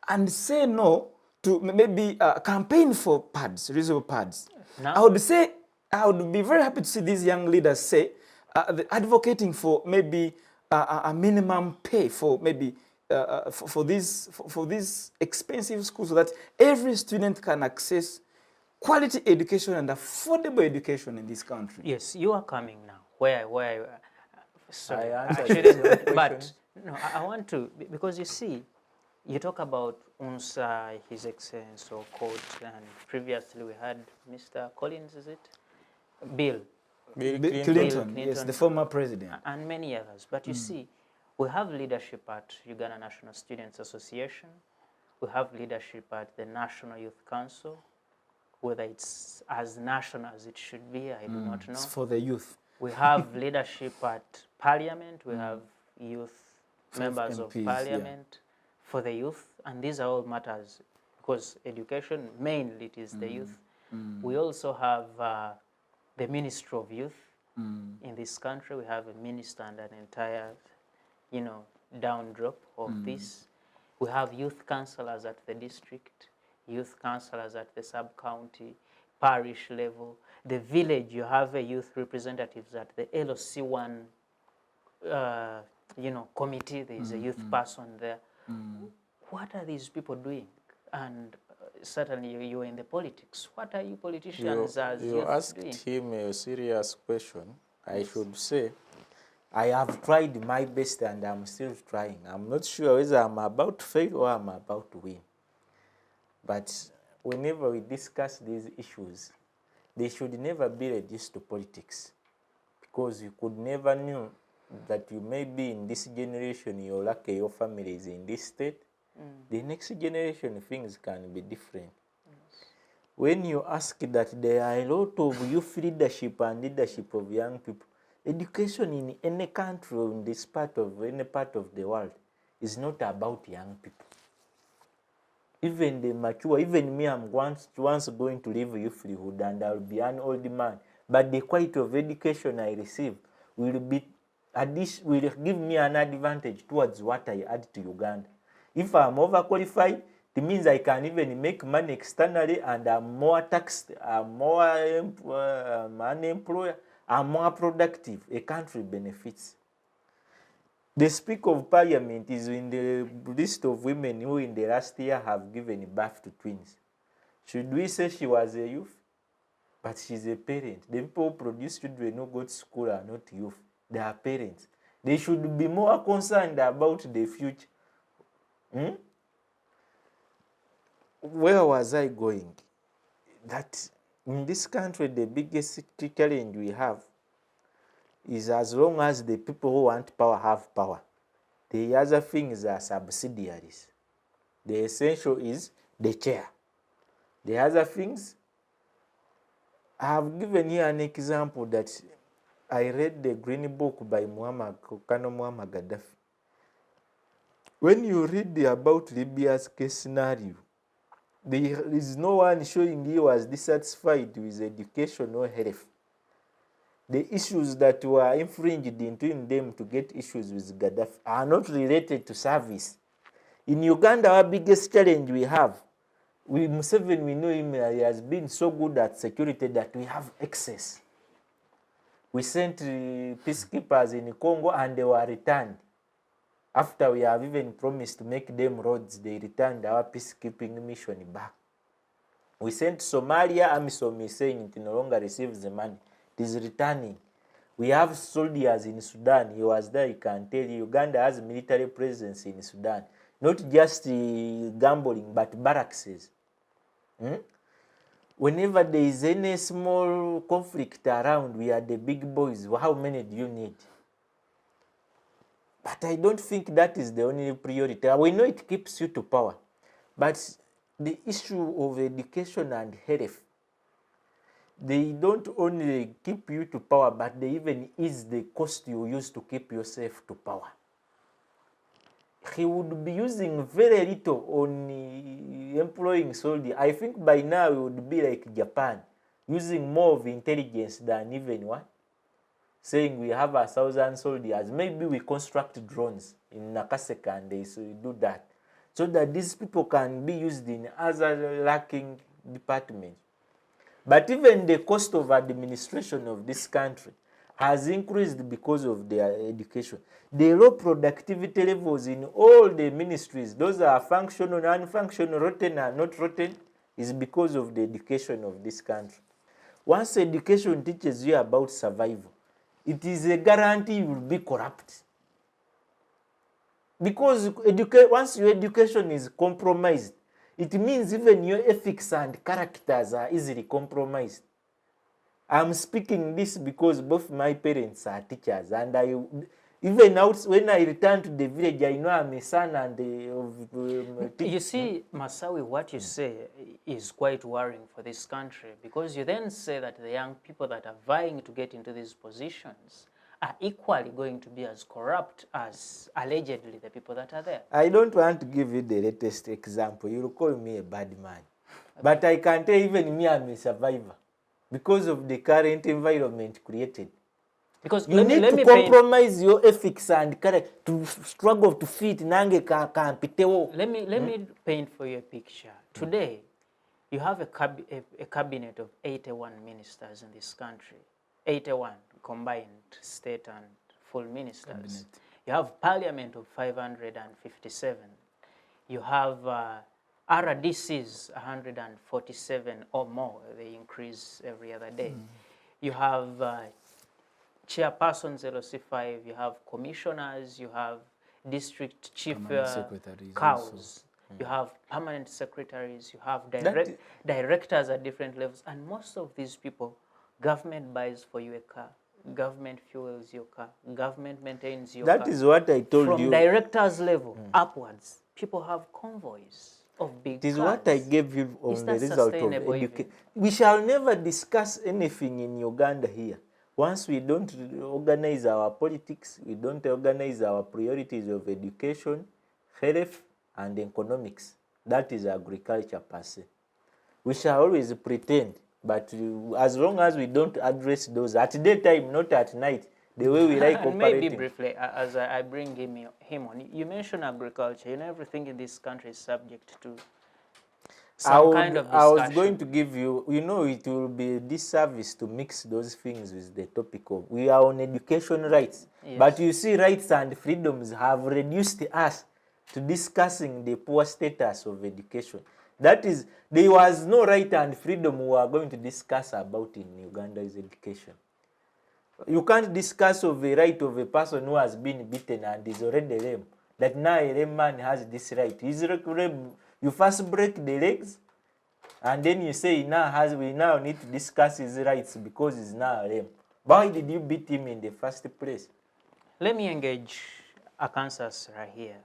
and say no to maybe campaign for pads, reusable pads. No. I would be very happy to see these young leaders say, advocating for maybe a minimum pay for maybe for these expensive schools, so that every student can access quality education and affordable education in this country. Yes, you are coming now. Sorry, I answered but no, I want to, because you see, you talk about UNSA, His Excellency, or Court, and previously we had Mr. Collins, is it? Bill Clinton, yes, the former president. And many others. But you see, we have leadership at Uganda National Students Association. We have leadership at the National Youth Council. Whether it's as national as it should be, I do not know. It's for the youth. We have leadership at Parliament. We have youth members of MPs, Parliament for the youth. And these are all matters, because education, mainly it is the youth. We also have the Ministry of Youth. In this country, we have a minister and an entire, down drop of this. We have youth councillors at the district, youth councillors at the sub-county, parish level. The village, you have a youth representatives at the LOC1, committee. There is a youth person there. What are these people doing? And certainly you're in the politics. What are you politicians as you youth asked doing? him a serious question. I should say, I have tried my best and I'm still trying. I'm not sure whether I'm about to fail or I'm about to win. But whenever we discuss these issues, they should never be reduced to politics, because you could never know that you may be in this generation, you're lucky your family is in this state. The next generation, things can be different. When you ask that there are a lot of youth leadership and leadership of young people, education in any country or in this part of any part of the world is not about young people. Even the mature, even me, I'm once going to leave youthhood and I'll be an old man. But the quality of education I receive will give me an advantage towards what I add to Uganda. If I'm overqualified, it means I can even make money externally and I'm more taxed, I'm more unemployed, I'm more productive. A country benefits. The Speaker of Parliament is in the list of women who in the last year have given birth to twins. Should we say she was a youth? But she's a parent. The people who produce children who go to school are not youth. They are parents. They should be more concerned about the future. where was I going? That in this country, the biggest challenge we have is as long as the people who want power have power, the other things are subsidiaries. The essential is the chair. The other things, I have given you an example that I read the Green Book by Colonel Muammar Gaddafi. When you read about Libya's case scenario, there is no one showing he was dissatisfied with education or health. The issues that were infringed into them to get issues with Gaddafi are not related to service. In Uganda, our biggest challenge we have, Museveni, we know him, he has been so good at security that we have excess. We sent peacekeepers in Congo and they were returned. After we have even promised to make them roads, they returned our peacekeeping mission back. We sent Somalia, AMISOM is saying it no longer receives the money. It is returning. We have soldiers in Sudan. He was there, he can tell you. Uganda has military presence in Sudan. Not just gambling, but barracks. Whenever there is any small conflict around, we are the big boys. How many do you need? But I don't think that is the only priority. We know it keeps you to power. But the issue of education and health, they don't only keep you to power, but they even ease the cost you use to keep yourself to power. He would be using very little on employing soldiers. I think by now it would be like Japan, using more of intelligence than even what? Saying we have 1,000 soldiers. Maybe we construct drones in Nakaseka and they do that. So that these people can be used in other lacking departments. But even the cost of administration of this country has increased because of their education. The low productivity levels in all the ministries, those are functional, non-functional, rotten and not rotten, is because of the education of this country. Once education teaches you about survival, it is a guarantee you will be corrupt. Because once your education is compromised, it means even your ethics and characters are easily compromised. I'm speaking this because both my parents are teachers, and even out when I return to the village, I know I'm a son and you see, Masawi, what you say is quite worrying for this country, because you then say that the young people that are vying to get into these positions are equally going to be as corrupt as allegedly the people that are there. I don't want to give you the latest example. You'll call me a bad man. Okay. But I can tell even me I'm a survivor because of the current environment created. Because you need to compromise your ethics and character to struggle to fit nange kampitewo. Let me paint for you a picture. Today, you have a cabinet of 81 ministers in this country. 81 combined state and full ministers. Cabinet. You have parliament of 557. You have RDCs 147 or more. They increase every other day. You have chairpersons LOC5, you have commissioners, you have district chief cows, you have permanent secretaries, you have directors at different levels, and most of these people, government buys for you a car, government fuels your car, government maintains your car. That is what I told you. From directors level upwards, people have convoys of big cars. It is what I gave you on the result of education. We shall never discuss anything in Uganda here. Once we don't organize our politics, we don't organize our priorities of education, health, and economics. That is agriculture per se. We shall always pretend, but as long as we don't address those at daytime, not at night, the way we like operating. Maybe briefly, as I bring him on, you mentioned agriculture. You know, everything in this country is subject to some kind of discussion. I was going to give you, you know, it will be a disservice to mix those things with the topic of, we are on education rights. Yes. But you see, rights and freedoms have reduced us to discussing the poor status of education. That is, there was no right and freedom we are going to discuss about in Uganda's education. You can't discuss of the right of a person who has been beaten and is already lame. That now a lame man has this right. He's You first break the legs, and then you say we now need to discuss his rights because he's now lame. Why did you beat him in the first place? Let me engage Akansasira here.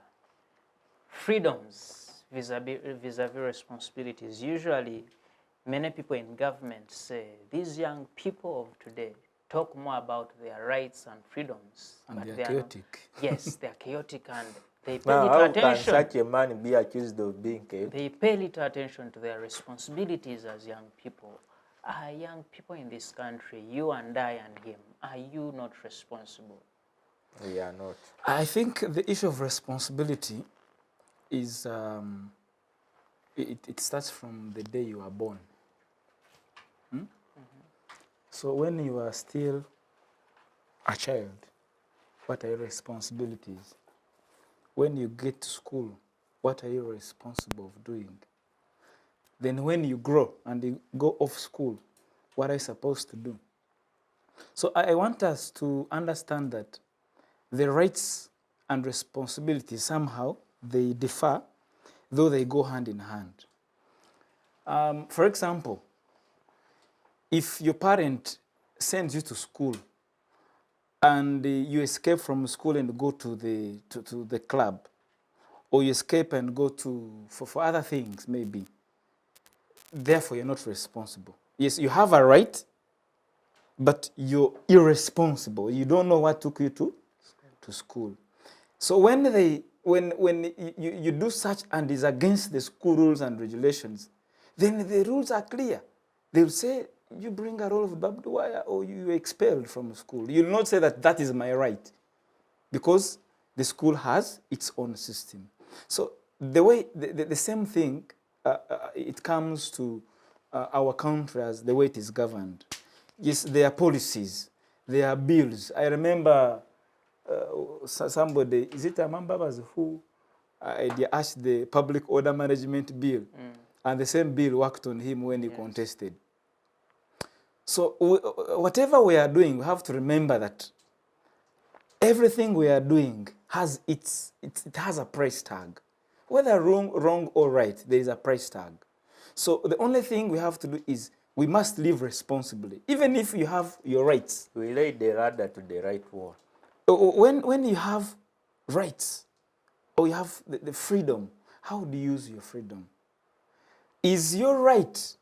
Freedoms vis-a-vis responsibilities. Usually, many people in government say these young people of today talk more about their rights and freedoms. And but they they are chaotic. Yes, they are chaotic and they pay Now, little how attention. can such a man be accused of being chaotic? They pay little attention to their responsibilities as young people. Are young people in this country, you and I and him, are you not responsible? We are not. I think the issue of responsibility is, it starts from the day you are born. So when you are still a child, what are your responsibilities? When you get to school, what are you responsible of doing? Then when you grow and you go off school, what are you supposed to do? So I want us to understand that the rights and responsibilities, somehow, they differ, though they go hand in hand. For example, if your parent sends you to school and you escape from school and go to the club, or you escape and go for other things, maybe, therefore you're not responsible. Yes, you have a right, but you're irresponsible. You don't know what took you to school. So when you do such and is against the school rules and regulations, then the rules are clear. They'll say, you bring a roll of barbed wire or you expelled from school. You'll not say that is my right, because the school has its own system. So the same thing, it comes to our country as the way it is governed. Yes, there are policies, there are bills. I remember somebody, is it Amambabas, who asked the Public Order Management Bill, and the same bill worked on him when he contested. So whatever we are doing, we have to remember that everything we are doing has it has a price tag. Whether wrong or right, there is a price tag. So the only thing we have to do is we must live responsibly, even if you have your rights. We lay the ladder to the right wall. When you have rights, or you have the freedom, how do you use your freedom? Is your right,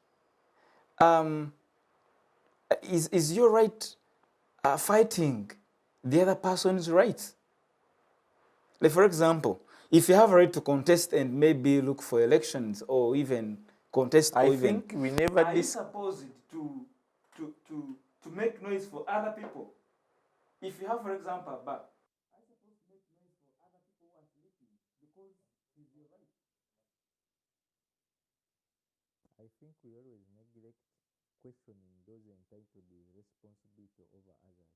is your right fighting the other person's rights? Like, for example, if you have a right to contest and maybe look for elections or even contest, I think we never are you supposed to make noise for other people? If you have, for example, a bar, are you supposed to make noise for other people who are sleeping because it's your right? I think we always neglect questioning those entitled to the responsibility over others.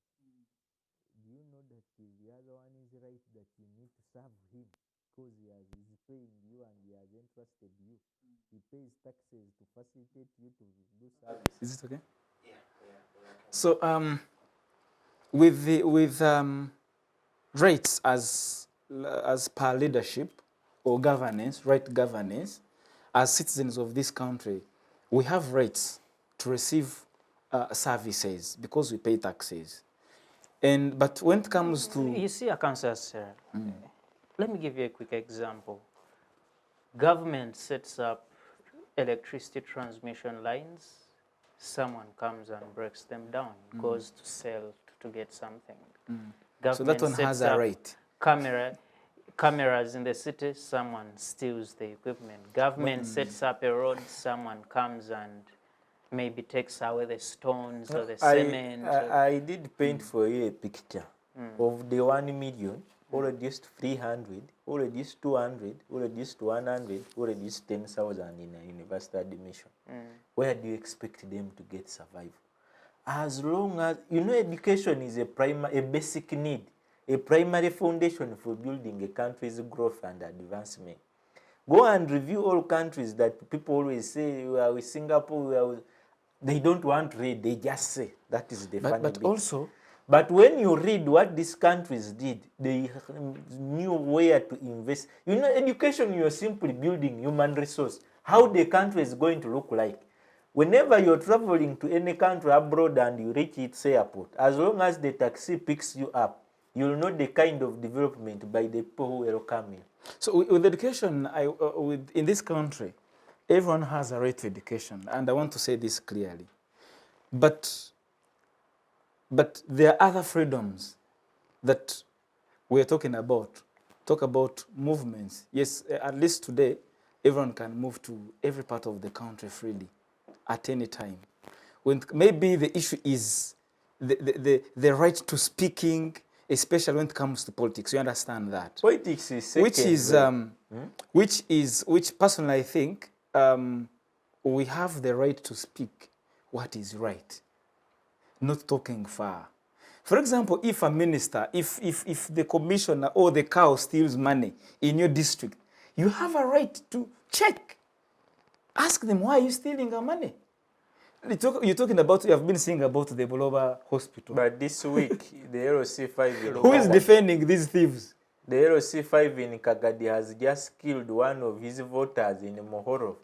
Do you know that the other one is right, that you need to serve him because he's paying you and he has entrusted you? He pays taxes to facilitate you to do service. Is it okay? Yeah. So with rights as per leadership or governance, right governance, as citizens of this country, we have rights to receive services because we pay taxes. But when it comes to... You see, Akansasira, let me give you a quick example. Government sets up electricity transmission lines. Someone comes and breaks them down, goes to sell to get something. So that one has a right. Cameras in the city, someone steals the equipment. Government sets up a road, someone comes and maybe takes away the stones or the cement. I did paint for you a picture of the 1 million, or reduced 300, or reduced 200, or reduced 100, or reduced 10,000 in a university admission. Where do you expect them to get survival? As long as, you know, education is a basic need, a primary foundation for building a country's growth and advancement. Go and review all countries that people always say, we are with Singapore, they don't want to read, they just say. That is the funny bit. But also, But when you read what these countries did, they knew where to invest. You know, education, you're simply building human resource. How the country is going to look like. Whenever you're traveling to any country abroad and you reach its airport, as long as the taxi picks you up, you'll know the kind of development by the people who welcome you. So with education, in this country, everyone has a right to education, and I want to say this clearly. But there are other freedoms that we're talking about. Talk about movements. Yes, at least today, everyone can move to every part of the country freely at any time. When maybe the issue is the right to speaking, especially when it comes to politics. You understand that? Politics is second, which personally I think we have the right to speak what is right, not talking far. For example, if a minister, if the commissioner or the cow steals money in your district, you have a right to check. Ask them, why are you stealing our money? You're talking about, you have been saying about the Boloba hospital. But this week, the LOC5 Who is defending these thieves? The LOC5 in Kagadi has just killed one of his voters in Mohoro.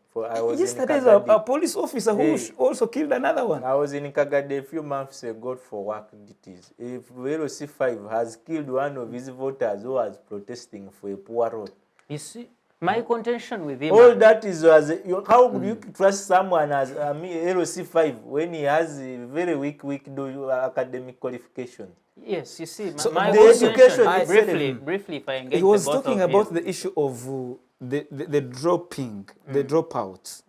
Yesterday, a police officer who also killed another one. I was in Kagadi a few months ago for work duties. If LOC5 has killed one of his voters who was protesting for a poor road. You see, my contention with him... All that is, how could you trust someone as LOC5 when he has a very weak academic qualification? Yes, you see, so my the education, briefly, if I engage he was talking about the issue of the dropping, the dropouts.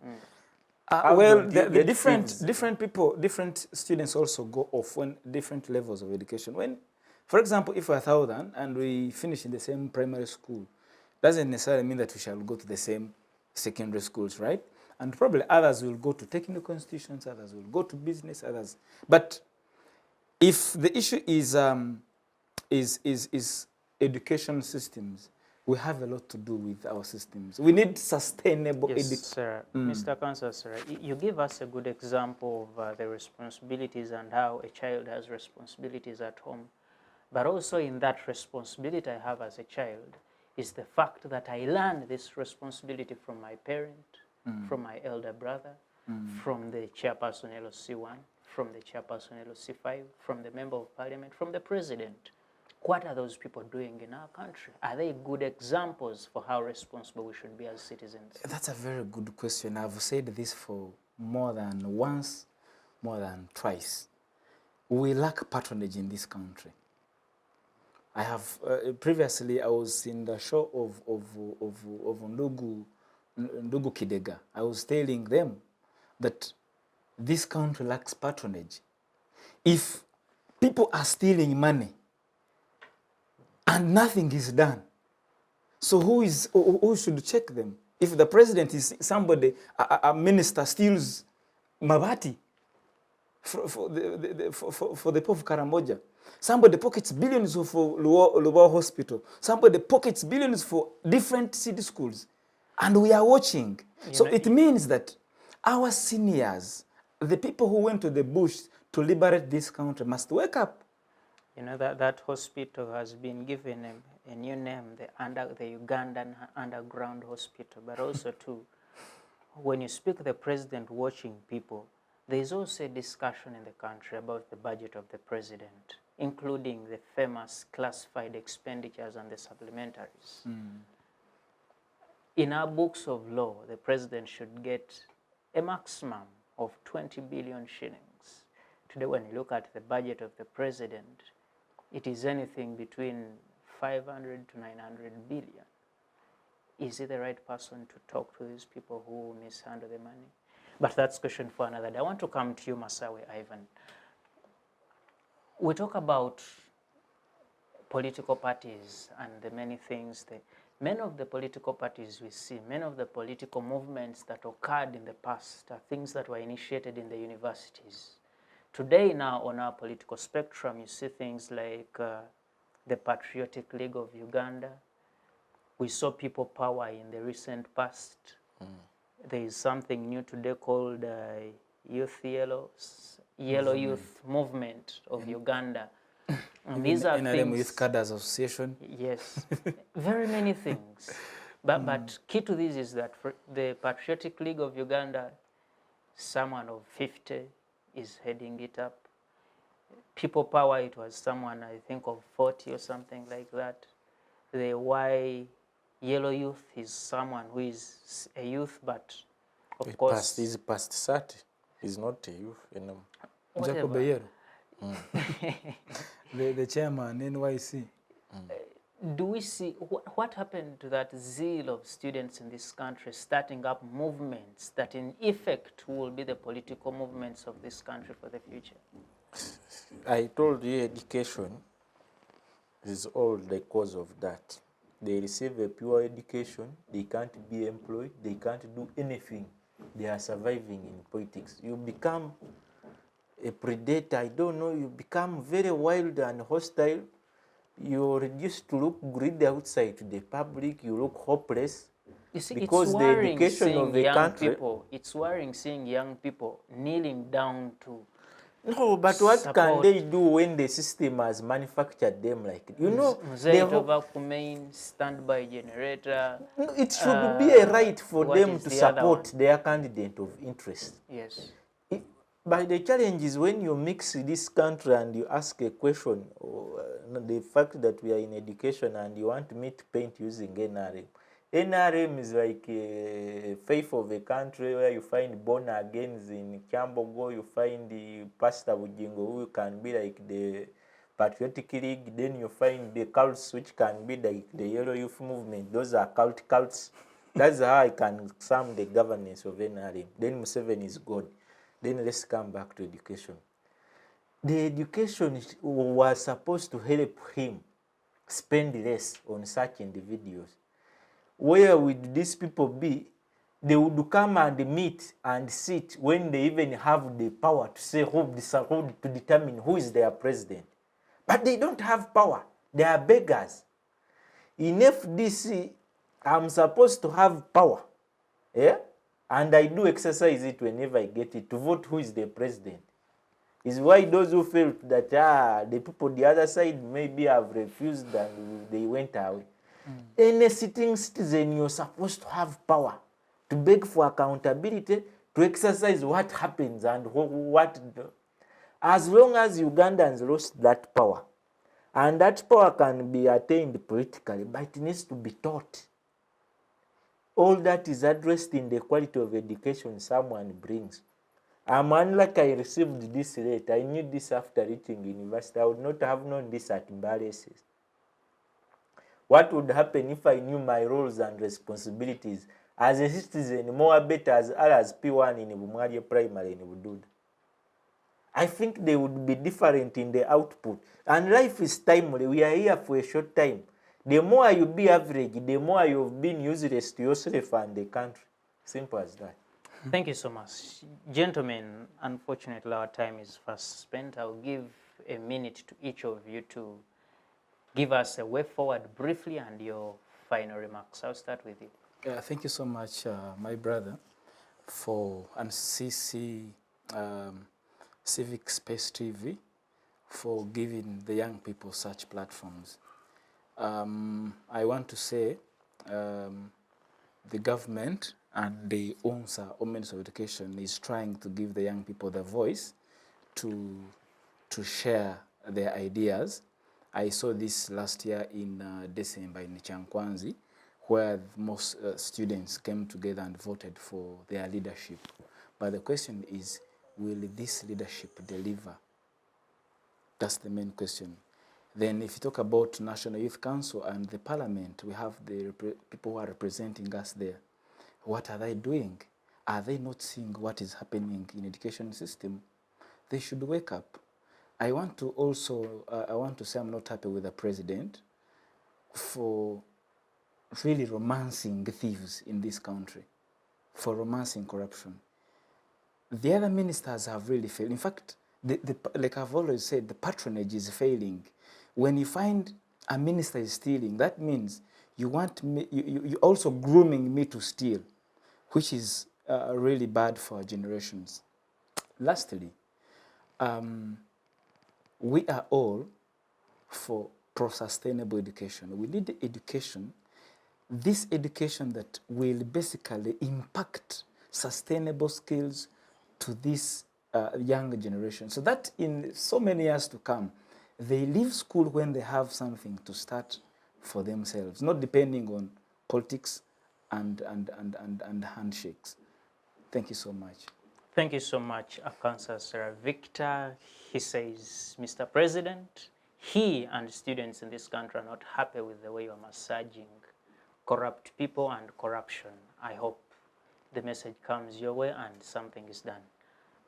Well, the different people, different students also go off when different levels of education. When, for example, if we're 1,000 and we finish in the same primary school, doesn't necessarily mean that we shall go to the same secondary schools, right? And probably others will go to technical institutions, others will go to business, others. But if the issue is education systems, we have a lot to do with our systems. We need sustainable education. Yes, sir. Mr. Akansasira, you give us a good example of the responsibilities and how a child has responsibilities at home. But also in that responsibility I have as a child is the fact that I learned this responsibility from my parent, from my elder brother, from the chairperson LOC1, from the chairperson LOC5, from the member of parliament, from the president. What are those people doing in our country? Are they good examples for how responsible we should be as citizens? That's a very good question. I've said this for more than once, more than twice. We lack patronage in this country. I have, previously I was in the show of Ndugu Kidega. I was telling them that this country lacks patronage. If people are stealing money and nothing is done, so who should check them? If the president is somebody, a minister steals mabati for the poor of Karamoja, somebody pockets billions for Luo Hospital, somebody pockets billions for different city schools, and we are watching. So it means that our seniors, the people who went to the bush to liberate this country, must wake up. You know, that hospital has been given a new name, the Ugandan Underground Hospital, but also too, when you speak to the president watching people, there is also a discussion in the country about the budget of the president, including the famous classified expenditures and the supplementaries. In our books of law, the president should get a maximum of 20 billion shillings. Today, when you look at the budget of the president, it is anything between 500 to 900 billion. Is he the right person to talk to these people who mishandle the money? But that's a question for another day. I want to come to you, Masawi, Ivan. We talk about political parties and the many things. Many of the political parties we see, many of the political movements that occurred in the past are things that were initiated in the universities. Today now on our political spectrum, you see things like the Patriotic League of Uganda. We saw People Power in the recent past. There is something new today called Yellow Youth Movement of Uganda. And these are NRM things. Youth Cadre Association. Yes, very many things. But key to this is that for the Patriotic League of Uganda, someone of 50 is heading it up. People Power, it was someone I think of 40 or something like that. The Yellow Youth is someone who is a youth, but of course... He's past 30. He's not a youth anymore. Jacob Ayero, the chairman, NYC. Do we see, what happened to that zeal of students in this country starting up movements that in effect will be the political movements of this country for the future? I told you education is all the cause of that. They receive a pure education, they can't be employed, they can't do anything. They are surviving in politics. You become a predator, I don't know, you become very wild and hostile. You're reduced to look greedy outside to the public, you look hopeless. You see, because it's the worrying education seeing of the young country... people. It's worrying seeing young people kneeling down to... No, but what support. can they do when the system has manufactured them like it? You know, standby generator. it should be a right for them to the support their candidate of interest. Yes. But the challenge is when you mix this country and you ask a question, the fact that we are in education and you want me to paint using NRM. NRM is like a faith of a country where you find born agains in Kyambogo, you find the Pastor Bujingo who can be like the Patriotic League, then you find the cults which can be like the Yellow Youth Movement. Those are cults. That's how I can sum the governance of NRM. Then Museveni is God. Then let's come back to education. The education was supposed to help him spend less on such individuals. Where would these people be? They would come and meet and sit when they even have the power to say to determine who is their president. But they don't have power. They are beggars. In FDC, I'm supposed to have power. Yeah? And I do exercise it whenever I get it, to vote who is the president. Is why those who felt that the people the other side maybe have refused and they went away. Any sitting citizen, you're supposed to have power to beg for accountability, to exercise what happens and what. As long as Ugandans lost that power, and that power can be attained politically, but it needs to be taught. All that is addressed in the quality of education someone brings. I'm unlucky I received this late. I knew this after reaching university. I would not have known this at Mbareses. What would happen if I knew my roles and responsibilities as a citizen more better as P1 in Bumari Primary in Bududa? I think they would be different in the output. And life is timely. We are here for a short time. The more you be average, the more you've been useless to yourself and the country. Simple as that. Thank you so much. Gentlemen, unfortunately our time is fast spent. I'll give a minute to each of you to give us a way forward briefly and your final remarks. I'll start with you. Thank you so much, my brother, and CC Civic Space TV for giving the young people such platforms. I want to say the government and the ONSA, or Ministry of Education, is trying to give the young people the voice to share their ideas. I saw this last year in December in Chankwanzi, where most students came together and voted for their leadership. But the question is, will this leadership deliver? That's the main question. Then if you talk about National Youth Council and the Parliament, we have the people who are representing us there. What are they doing? Are they not seeing what is happening in the education system? They should wake up. I want to say I'm not happy with the president for really romancing thieves in this country, for romancing corruption. The other ministers have really failed. In fact, like I've always said, the patronage is failing. When you find a minister is stealing, that means you want me, you're also grooming me to steal, which is really bad for our generations. Lastly, we are all for pro-sustainable education. We need education, this education that will basically impact sustainable skills to this younger generation, so that in so many years to come, they leave school when they have something to start for themselves, not depending on politics and handshakes. Thank you so much. Thank you so much, Akansasira Victor. He says, Mr. President, he and students in this country are not happy with the way you are massaging corrupt people and corruption. I hope the message comes your way and something is done.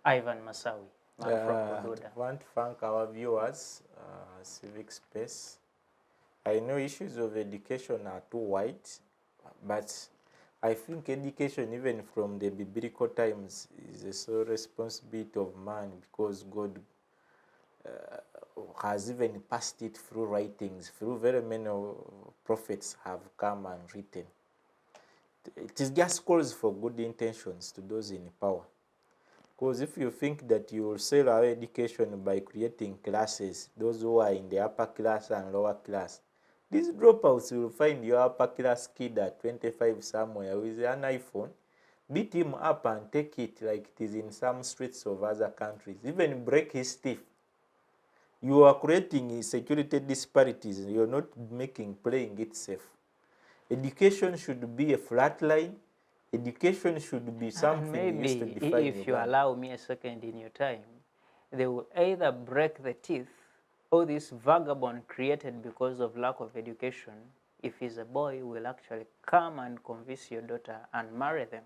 Ivan Masawi, man from Bududa. I want to thank our viewers, Civic Space. I know issues of education are too wide, but I think education, even from the biblical times, is a sole responsibility of man, because God has even passed it through writings, through very many prophets have come and written. It is just calls for good intentions to those in power. Because if you think that you will sell our education by creating classes, those who are in the upper class and lower class, these dropouts will find your upper class kid at 25 somewhere with an iPhone, beat him up and take it like it is in some streets of other countries, even break his teeth. You are creating security disparities. You are not playing it safe. Education should be a flat line. Education should be something Maybe used to define if you allow me a second in your time, they will either break the teeth or this vagabond created because of lack of education, if he's a boy, will actually come and convince your daughter and marry them.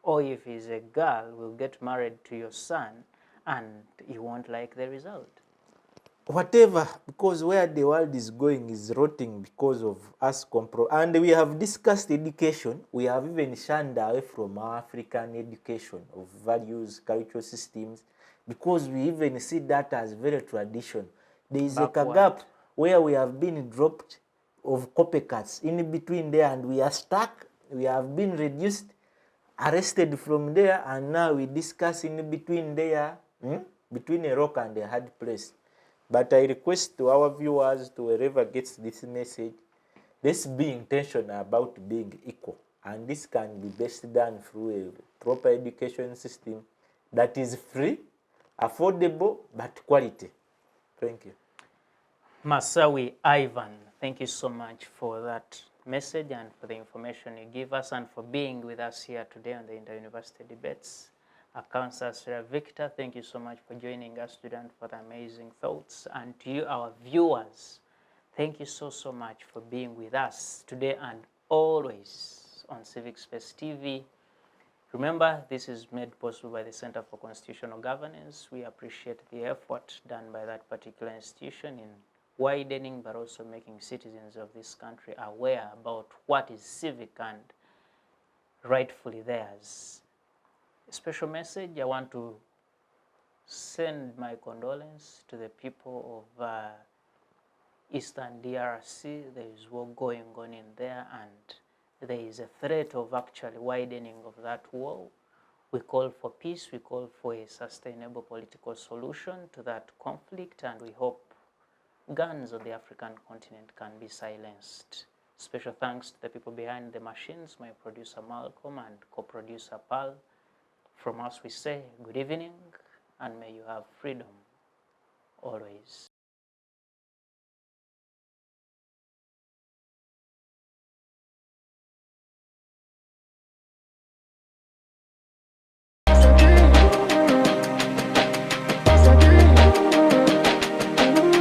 Or if he's a girl, will get married to your son and you won't like the result. Whatever, because where the world is going is rotting because of us and we have discussed education. We have even shunned away from our African education of values, cultural systems, because we even see that as very traditional. There is a gap where we have been dropped of copycats in between there, and we are stuck. We have been reduced, arrested from there, and now we discuss in between there, between a rock and a hard place. But I request to our viewers, to whoever gets this message, let's be intentional about being equal. And this can be best done through a proper education system that is free, affordable, but quality. Thank you. Masawi Ivan, thank you so much for that message and for the information you give us and for being with us here today on the Inter-University Debates. Akansasira Victor, thank you so much for joining us today and for the amazing thoughts. And to you, our viewers, thank you so much for being with us today and always on Civic Space TV. Remember, this is made possible by the Center for Constitutional Governance. We appreciate the effort done by that particular institution in widening but also making citizens of this country aware about what is civic and rightfully theirs. A special message, I want to send my condolence to the people of Eastern DRC. There is war going on in there, and there is a threat of actually widening of that war. We call for peace, we call for a sustainable political solution to that conflict, and we hope guns on the African continent can be silenced. Special thanks to the people behind the machines, my producer Malcolm and co-producer Pal. From us we say good evening, and may you have freedom always.